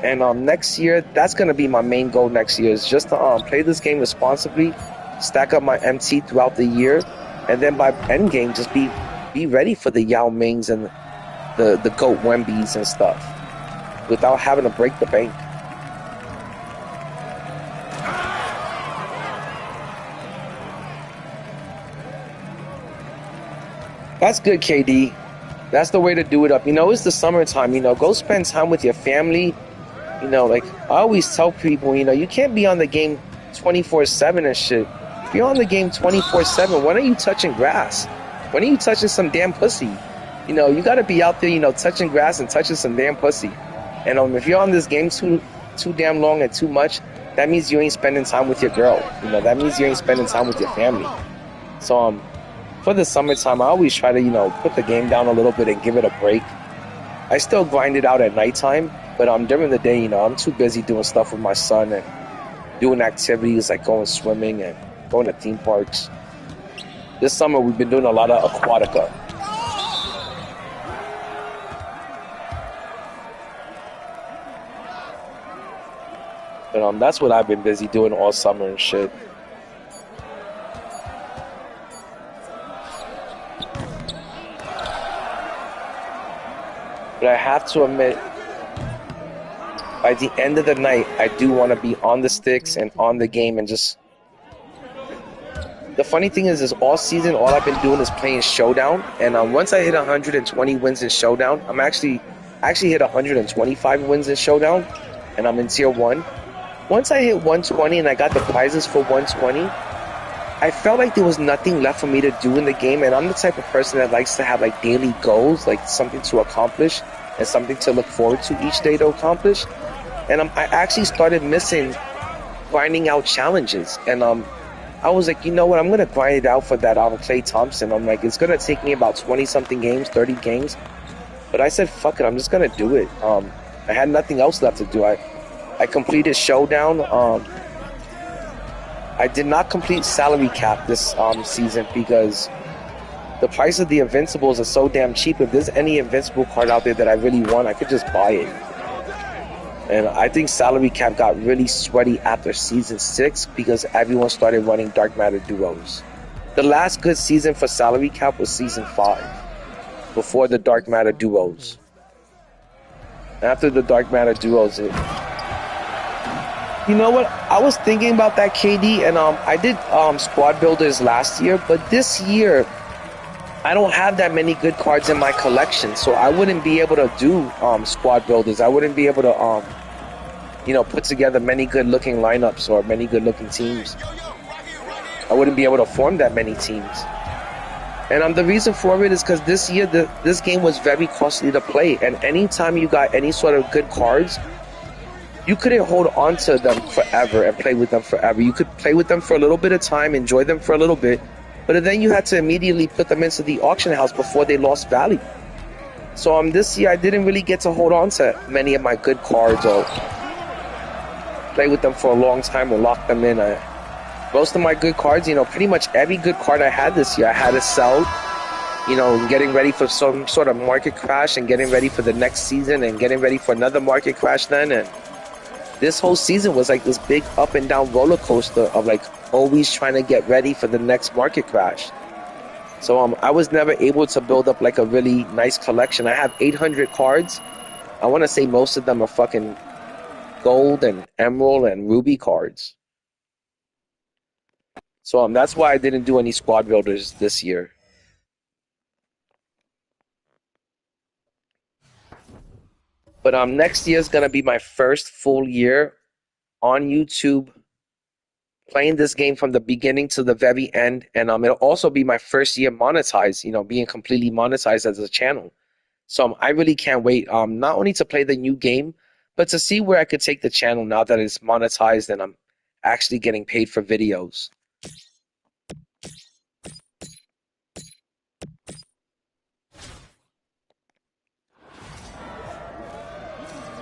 And next year, that's going to be my main goal next year, is just to play this game responsibly, stack up my MT throughout the year, and then by end game, just be ready for the Yao Mings and the GOAT Wembys and stuff without having to break the bank. That's good, KD. That's the way to do it up. You know, it's the summertime. You know, go spend time with your family. You know, like, I always tell people, you know, you can't be on the game 24/7 and shit. If you're on the game 24/7, when are you touching grass? When are you touching some damn pussy? You know, you gotta be out there, you know, touching grass and touching some damn pussy. And if you're on this game too damn long and too much, that means you ain't spending time with your girl. You know, that means you ain't spending time with your family. So, for the summertime, I always try to, you know, put the game down a little bit and give it a break. I still grind it out at nighttime, but during the day, you know, I'm too busy doing stuff with my son and doing activities like going swimming and going to theme parks. This summer, we've been doing a lot of aquatica. But that's what I've been busy doing all summer and shit. But I have to admit, by the end of the night, I do want to be on the sticks and on the game and just... The funny thing is all season, all I've been doing is playing Showdown. And once I hit 120 wins in Showdown, I actually hit 125 wins in Showdown, and I'm in Tier 1. Once I hit 120 and I got the prizes for 120, I felt like there was nothing left for me to do in the game. And I'm the type of person that likes to have like daily goals, like something to accomplish and something to look forward to each day to accomplish. And I actually started missing grinding out challenges. And I was like, you know what, I'm going to grind it out for that Klay Thompson. I'm like, it's going to take me about 20-something games, 30 games. But I said, fuck it, I'm just going to do it. I had nothing else left to do. I completed Showdown. I did not complete Salary Cap this season because the price of the Invincibles are so damn cheap. If there's any Invincible card out there that I really want, I could just buy it. And I think Salary Cap got really sweaty after Season 6 because everyone started running Dark Matter Duos. The last good season for Salary Cap was Season 5, before the Dark Matter Duos. After the Dark Matter Duos, you know what? I was thinking about that, KD, and I did squad builders last year, but this year I don't have that many good cards in my collection, so I wouldn't be able to do squad builders. I wouldn't be able to you know, put together many good looking lineups or many good looking teams. I wouldn't be able to form that many teams. And the reason for it is because this year, this game was very costly to play. And anytime you got any sort of good cards, you couldn't hold on to them forever and play with them forever. You could play with them for a little bit of time, enjoy them for a little bit, but then you had to immediately put them into the auction house before they lost value. So this year, I didn't really get to hold on to many of my good cards or play with them for a long time or lock them in. Most of my good cards, pretty much every good card I had this year, I had to sell, getting ready for some sort of market crash and getting ready for the next season and getting ready for another market crash then. And this whole season was like this big up and down roller coaster of like always trying to get ready for the next market crash. So I was never able to build up like a really nice collection. I have 800 cards. I want to say most of them are fucking gold and emerald and ruby cards. So that's why I didn't do any squad builders this year. But next year is gonna be my first full year on YouTube playing this game from the beginning to the very end, and it'll also be my first year monetized, being completely monetized as a channel. So I really can't wait, not only to play the new game, but to see where I could take the channel now that it's monetized and I'm actually getting paid for videos.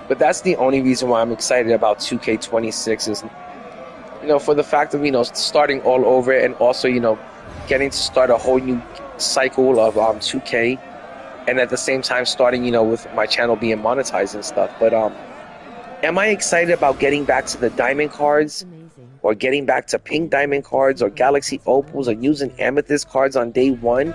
But that's the only reason why I'm excited about 2K26 is, for the fact of, starting all over and also, getting to start a whole new cycle of 2K, and at the same time starting, with my channel being monetized and stuff. But am I excited about getting back to the diamond cards or getting back to pink diamond cards or galaxy opals or using amethyst cards on day one?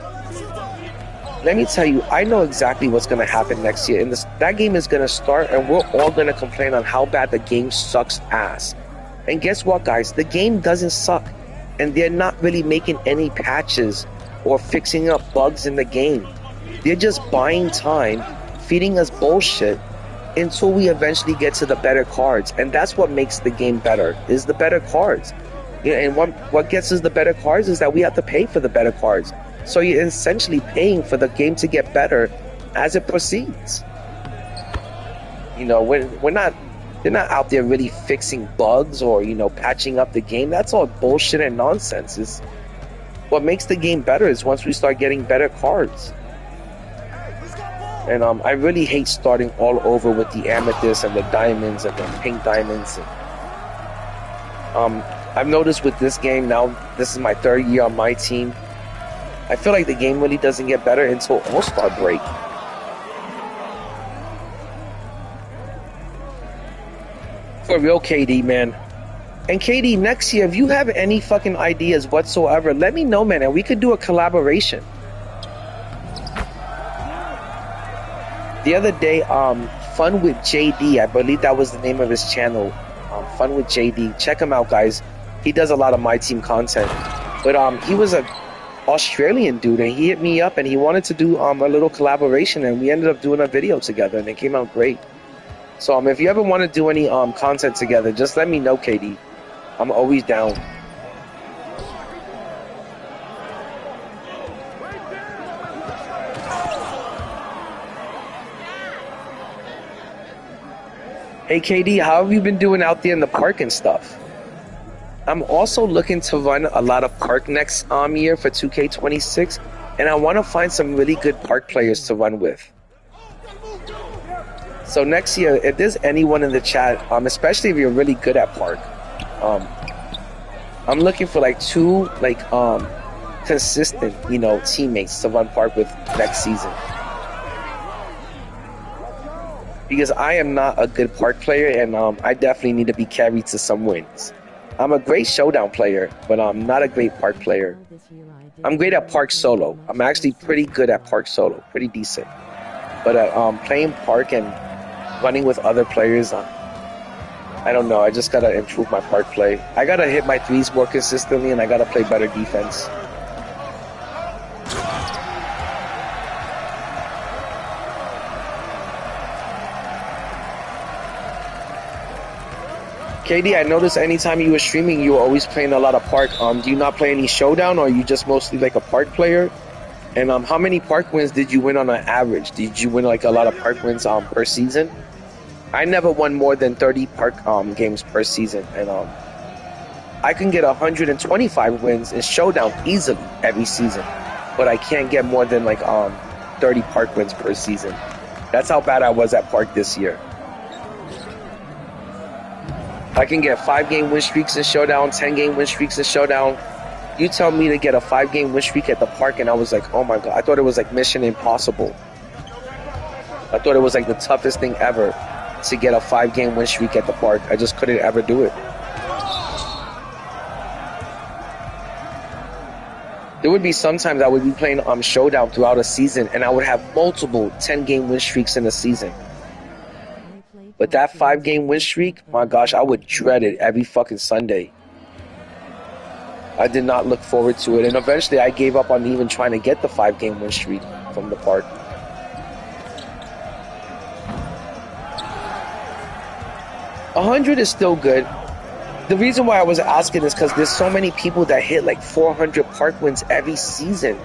Let me tell you, I know exactly what's going to happen next year. And that game is going to start, and we're all going to complain on how bad the game sucks ass. And guess what, guys? The game doesn't suck. And they're not really making any patches or fixing up bugs in the game. They're just buying time, feeding us bullshit until we eventually get to the better cards. And that's what makes the game better, is the better cards. And what gets us the better cards is that we have to pay for the better cards. So you're essentially paying for the game to get better as it proceeds. They're not out there really fixing bugs or, patching up the game. That's all bullshit and nonsense. What makes the game better is once we start getting better cards. And I really hate starting all over with the amethyst and the diamonds and the pink diamonds. I've noticed with this game now, this is my third year on MyTeam. I feel like the game really doesn't get better until All-Star break. For real, KD, man. And KD, next year, if you have any fucking ideas whatsoever, let me know, man, and we could do a collaboration. The other day, Fun with JD, I believe that was the name of his channel. Fun with JD. Check him out, guys. He does a lot of MyTeam content. But he was a Australian dude, and he hit me up and he wanted to do a little collaboration, and we ended up doing a video together, and it came out great. So if you ever want to do any content together, just let me know, KD. I'm always down. Hey KD, how have you been doing out there in the park and stuff? I'm also looking to run a lot of park next year for 2K26, and I want to find some really good park players to run with. So next year, if there's anyone in the chat, especially if you're really good at park, I'm looking for like two consistent, teammates to run park with next season. Because I am not a good park player, and I definitely need to be carried to some wins. I'm a great showdown player, but I'm not a great park player. I'm great at park solo. I'm actually pretty good at park solo, pretty decent. But playing park and running with other players, I don't know. I just gotta improve my park play. I gotta hit my threes more consistently, and I gotta play better defense. KD, I noticed anytime you were streaming, you were always playing a lot of park. Do you not play any showdown, or are you just mostly like a park player? And how many park wins did you win on an average? Did you win like a lot of park wins per season? I never won more than 30 park games per season, and I can get 125 wins in showdown easily every season, but I can't get more than like 30 park wins per season. That's how bad I was at park this year. I can get 5-game win streaks in showdown, 10-game win streaks in showdown. You tell me to get a 5-game win streak at the park, and I was like, oh my god, I thought it was like Mission Impossible. I thought it was like the toughest thing ever to get a 5-game win streak at the park. I just couldn't ever do it. There would be sometimes I would be playing showdown throughout a season, and I would have multiple 10-game win streaks in a season. But that 5-game win streak, my gosh, I would dread it every fucking Sunday. I did not look forward to it, and eventually I gave up on even trying to get the 5-game win streak from the park. $100 is still good. The reason why I was asking is because there's so many people that hit like 400 park wins every season.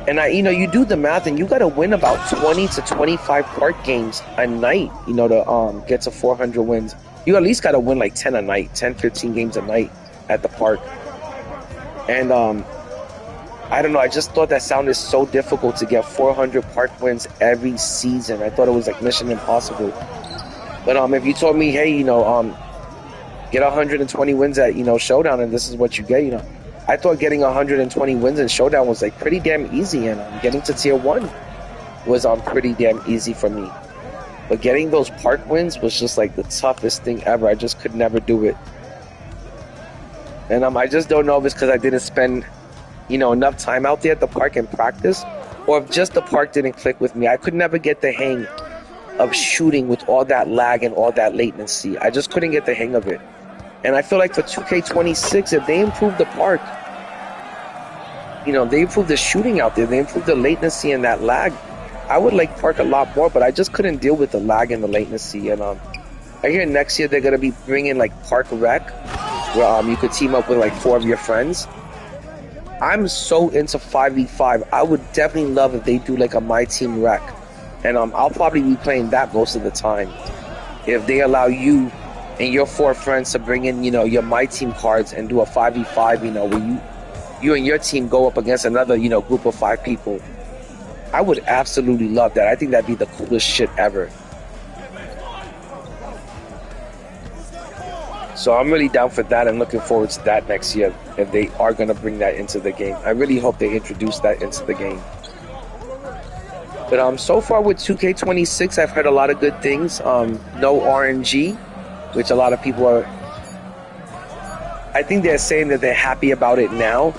And you do the math, and you got to win about 20 to 25 park games a night, to get to 400 wins. You at least got to win like 10 a night, 10, 15 games a night at the park. And I don't know, I just thought that sounded so difficult to get 400 park wins every season. I thought it was like Mission Impossible. But if you told me, hey, get 120 wins at, Showdown, and this is what you get, I thought getting 120 wins in Showdown was like pretty damn easy, and getting to Tier 1 was pretty damn easy for me. But getting those park wins was just like the toughest thing ever. I just could never do it. And I just don't know if it's because I didn't spend, enough time out there at the park and practice, or if just the park didn't click with me. I could never get the hang of shooting with all that lag and all that latency. I just couldn't get the hang of it. And I feel like for 2K26, if they improve the park, they improve the shooting out there, they improve the latency and that lag, I would like park a lot more, but I just couldn't deal with the lag and the latency. And I hear next year they're going to be bringing like Park Rec, where you could team up with like 4 of your friends. I'm so into 5v5. I would definitely love if they do like a MyTeam Rec. And I'll probably be playing that most of the time. If they allow you and your 4 friends to bring in, your MyTeam cards and do a 5v5, where you and your team go up against another, group of 5 people. I would absolutely love that. I think that'd be the coolest shit ever. So I'm really down for that and looking forward to that next year if they are going to bring that into the game. I really hope they introduce that into the game. But so far with 2K26, I've heard a lot of good things. No RNG, which a lot of people are... I think they're saying that they're happy about it now.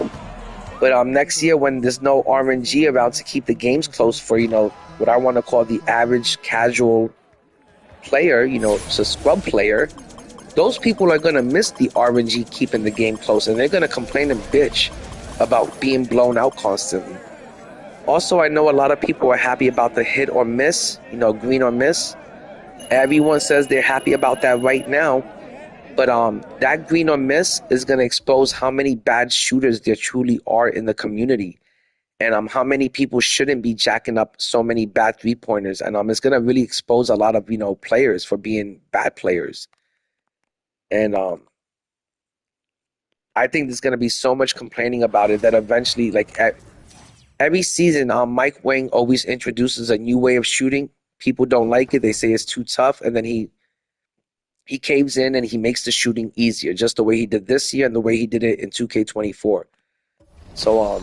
But next year, when there's no RNG around to keep the games close for, what I want to call the average casual player, it's a scrub player, those people are going to miss the RNG keeping the game close, and they're going to complain and bitch about being blown out constantly. Also, I know a lot of people are happy about the hit or miss, green or miss. Everyone says they're happy about that right now. But that green or miss is going to expose how many bad shooters there truly are in the community. And how many people shouldn't be jacking up so many bad three-pointers. And it's going to really expose a lot of, players for being bad players. And I think there's going to be so much complaining about it that eventually, like, every season, Mike Wang always introduces a new way of shooting. People don't like it. They say it's too tough. And then he caves in and he makes the shooting easier, just the way he did this year and the way he did it in 2K24. So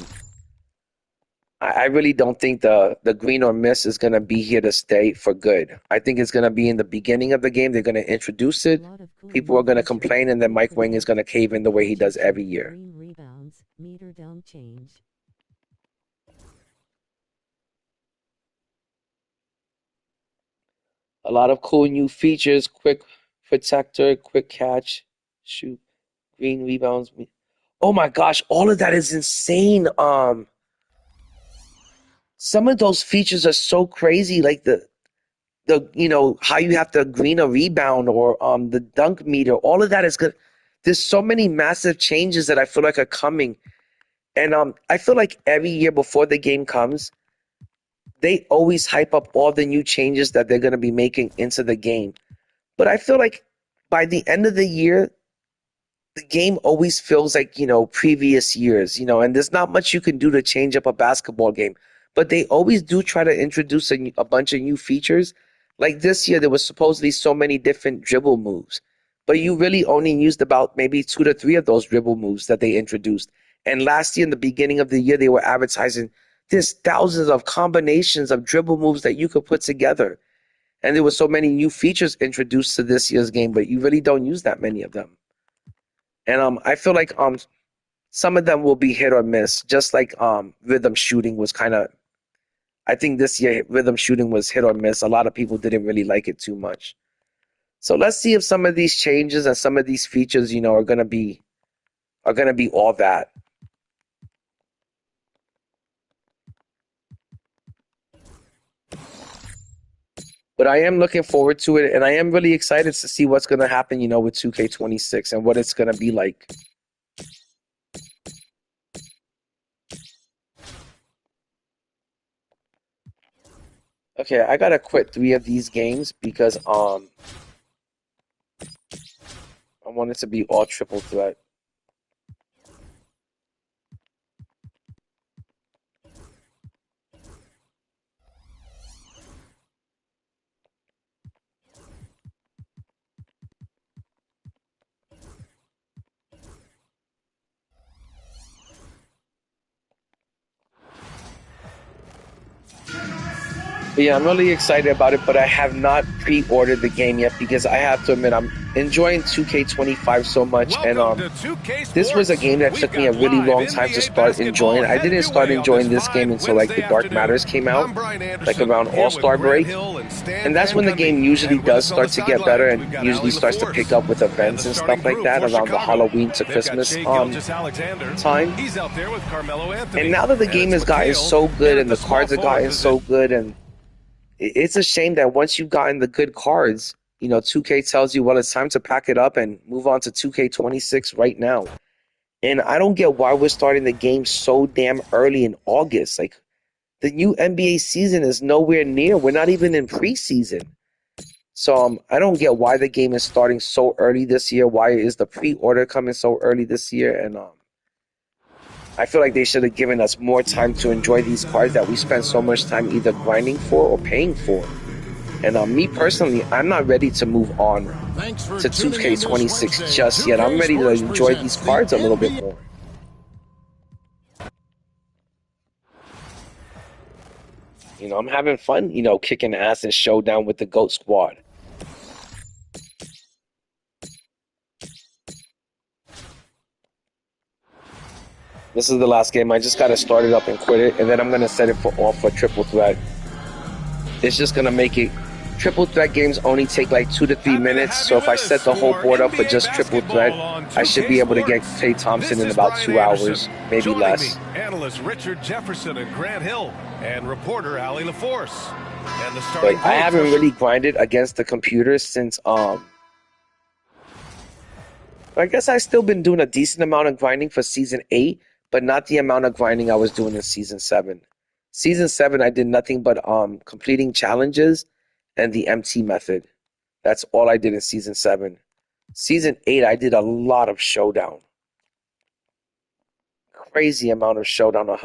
I really don't think the green or miss is going to be here to stay for good. I think it's going to be in the beginning of the game. They're going to introduce it. People are going to complain, and then Mike Wang is going to cave in the way he does every year. Green rebounds, meter down change. A lot of cool new features, quick protector, quick catch, shoot, green rebounds. Oh my gosh, all of that is insane. Some of those features are so crazy, like how you have to green a rebound or the dunk meter. All of that is good. There's so many massive changes that I feel like are coming. And I feel like every year before the game comes, they always hype up all the new changes that they're going to be making into the game. But I feel like by the end of the year, the game always feels like, previous years, and there's not much you can do to change up a basketball game. But they always do try to introduce a bunch of new features. Like this year, there was supposedly so many different dribble moves, but you really only used about maybe 2 to 3 of those dribble moves that they introduced. And last year, in the beginning of the year, they were advertising there's thousands of combinations of dribble moves that you could put together. And there were so many new features introduced to this year's game, but you really don't use that many of them. And I feel like some of them will be hit or miss, just like rhythm shooting was kind of. I think this year rhythm shooting was hit or miss. A lot of people didn't really like it too much. So let's see if some of these changes and some of these features, are gonna be all that. But I am looking forward to it, and I am really excited to see what's gonna happen, with 2K26 and what it's gonna be like. Okay, I gotta quit 3 of these games because I want it to be all triple threat. But yeah, I'm really excited about it, but I have not pre-ordered the game yet because I have to admit I'm enjoying 2K25 so much, and this was a game that took me a really long time to start enjoying. I didn't start enjoying this game until like the Dark Matters came out, like around All-Star break, and that's when the game usually does start to get better and usually starts to pick up with events and stuff like that around the Halloween to Christmas time. And now that the game has gotten so good and the cards have gotten so good, and it's a shame that once you've gotten the good cards, 2K tells you, well, it's time to pack it up and move on to 2K26 right now. And I don't get why we're starting the game so damn early in August. Like, the new NBA season is nowhere near. We're not even in preseason. So I don't get why the game is starting so early this year. Why is the pre-order coming so early this year? And I feel like they should have given us more time to enjoy these cards that we spent so much time either grinding for or paying for. And me personally, I'm not ready to move on to 2K26 just yet. I'm ready to enjoy these cards a little bit more. I'm having fun, kicking ass in Showdown with the GOAT squad. This is the last game. I just got to start it up and quit it, and then I'm going to set it off for triple threat. It's just going to make it. Triple threat games only take like 2 to 3 minutes, so if I set the whole board up for just triple threat, I should be able to get Klay Thompson in about 2 hours, maybe less. Analyst Richard Jefferson and Grant Hill, and reporter Allie LaForce. But I haven't really grinded against the computer since I guess I've still been doing a decent amount of grinding for Season 8, but not the amount of grinding I was doing in Season 7. Season 7, I did nothing but completing challenges and the MT method. That's all I did in Season 7. Season 8, I did a lot of Showdown. Crazy amount of Showdown.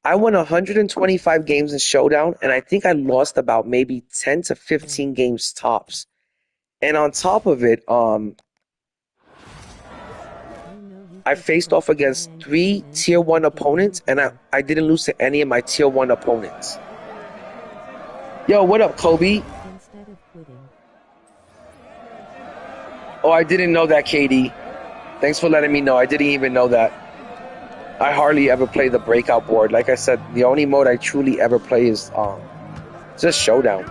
I won 125 games in Showdown, and I think I lost about maybe 10 to 15 games tops. And on top of it, I faced off against 3 Tier 1 opponents, and I didn't lose to any of my Tier 1 opponents. Yo, what up, Kobe? Oh, I didn't know that, KD. Thanks for letting me know. I didn't even know that. I hardly ever play the breakout board. Like I said, the only mode I truly ever play is just Showdown.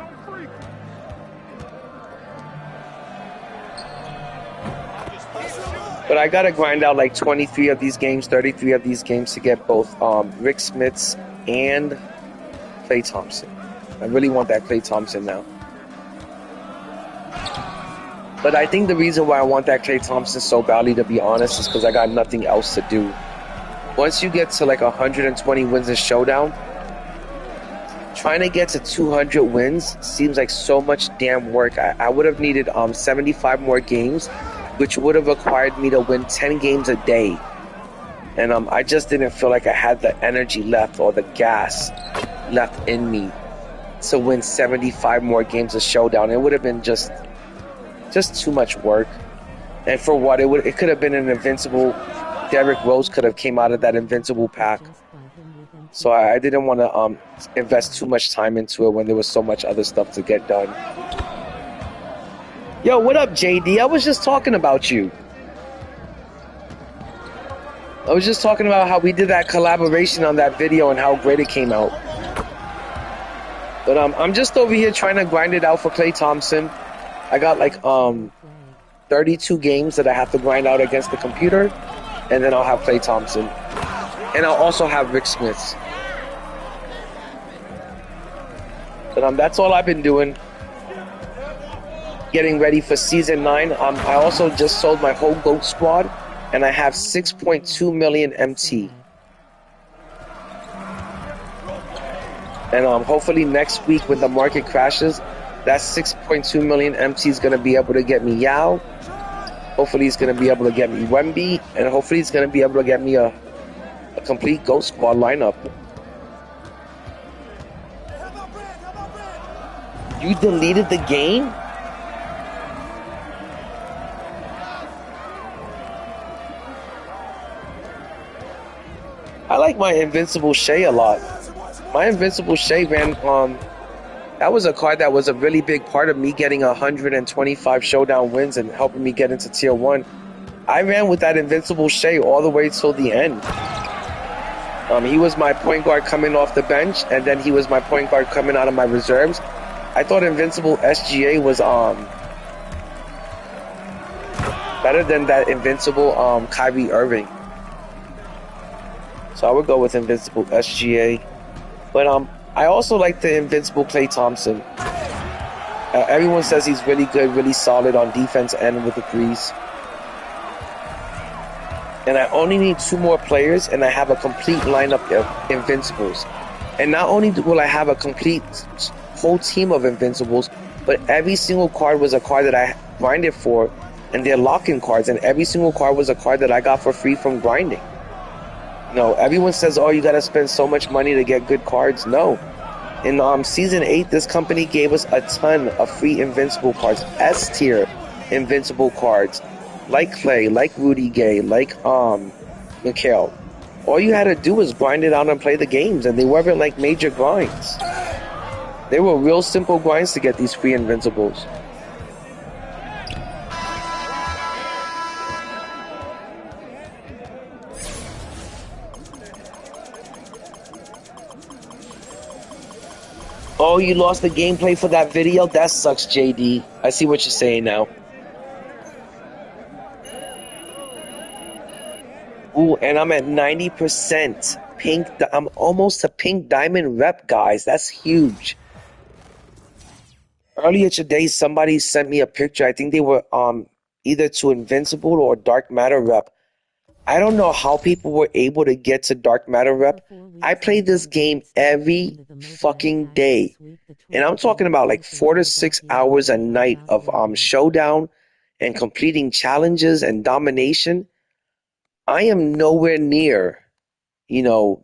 But I gotta grind out like 23 of these games, 33 of these games to get both Rick Smits and Klay Thompson. I really want that Klay Thompson now. But I think the reason why I want that Klay Thompson so badly, to be honest, is because I got nothing else to do. Once you get to like 120 wins in Showdown, trying to get to 200 wins seems like so much damn work. I would have needed 75 more games, which would have required me to win 10 games a day. And I just didn't feel like I had the energy left or the gas left in me to win 75 more games of Showdown. It would have been just too much work. And for what? It could have been an invincible. Derrick Rose could have came out of that invincible pack. So I didn't want to invest too much time into it when there was so much other stuff to get done. Yo, what up, JD? I was just talking about you. I was just talking about how we did that collaboration on that video and how great it came out. But I'm just over here trying to grind it out for Klay Thompson. I got like 32 games that I have to grind out against the computer, and then I'll have Klay Thompson. And I'll also have Rick Smiths. But that's all I've been doing. Getting ready for Season 9. I also just sold my whole GOAT squad, and I have 6.2 million MT. And hopefully next week when the market crashes, that 6.2 million MT is going to be able to get me Yao. Hopefully he's going to be able to get me Wemby. And hopefully he's going to be able to get me a complete GOAT squad lineup. You deleted the game? I like my Invincible Shea a lot. My Invincible Shea ran, that was a card that was a really big part of me getting 125 Showdown wins and helping me get into Tier 1. I ran with that Invincible Shea all the way till the end. He was my point guard coming off the bench, and then he was my point guard coming out of my reserves. I thought Invincible SGA was better than that Invincible Kyrie Irving. So I would go with Invincible SGA. But I also like the Invincible Klay Thompson. Everyone says he's really good, really solid on defense and with the threes. And I only need 2 more players, and I have a complete lineup of Invincibles. And not only will I have a complete whole team of Invincibles, but every single card was a card that I grinded for, and they're lock-in cards, and every single card was a card that I got for free from grinding. No, everyone says, oh, you gotta spend so much money to get good cards. No. In Season 8, this company gave us a ton of free Invincible cards, S-tier Invincible cards, like Klay, like Rudy Gay, like Mikhail. All you had to do was grind it out and play the games, and they weren't like major grinds. They were real simple grinds to get these free Invincibles. Oh, you lost the gameplay for that video? That sucks, JD. I see what you're saying now. Ooh, and I'm at 90% pink. I'm almost a pink diamond rep, guys. That's huge. Earlier today, somebody sent me a picture. I think they were either to Invincible or Dark Matter rep. I don't know how people were able to get to Dark Matter rep. I play this game every fucking day. And I'm talking about like 4 to 6 hours a night of Showdown and completing challenges and domination. I am nowhere near,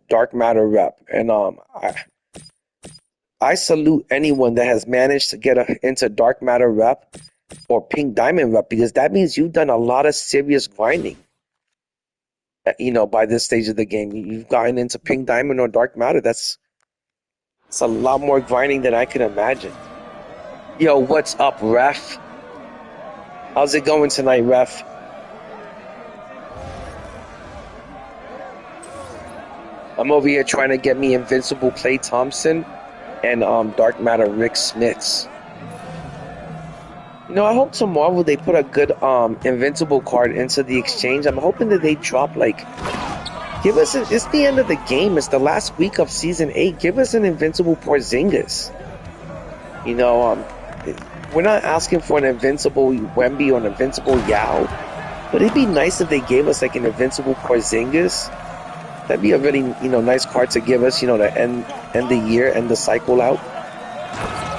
Dark Matter rep. And I salute anyone that has managed to get into Dark Matter rep or Pink Diamond rep, because that means you've done a lot of serious grinding. By this stage of the game, you've gotten into Pink Diamond or Dark Matter. It's a lot more grinding than I can imagine. Yo, what's up, Ref? How's it going tonight, Ref? I'm over here trying to get me Invincible Klay Thompson and Dark Matter Rick Smiths. I hope tomorrow they put a good Invincible card into the exchange. I'm hoping that they drop it's the end of the game. It's the last week of Season 8. Give us an Invincible Porzingis. we're not asking for an invincible Wemby or an invincible Yao, but it'd be nice if they gave us like an invincible Porzingis. That'd be a really, nice card to give us, to end the year, end the cycle out.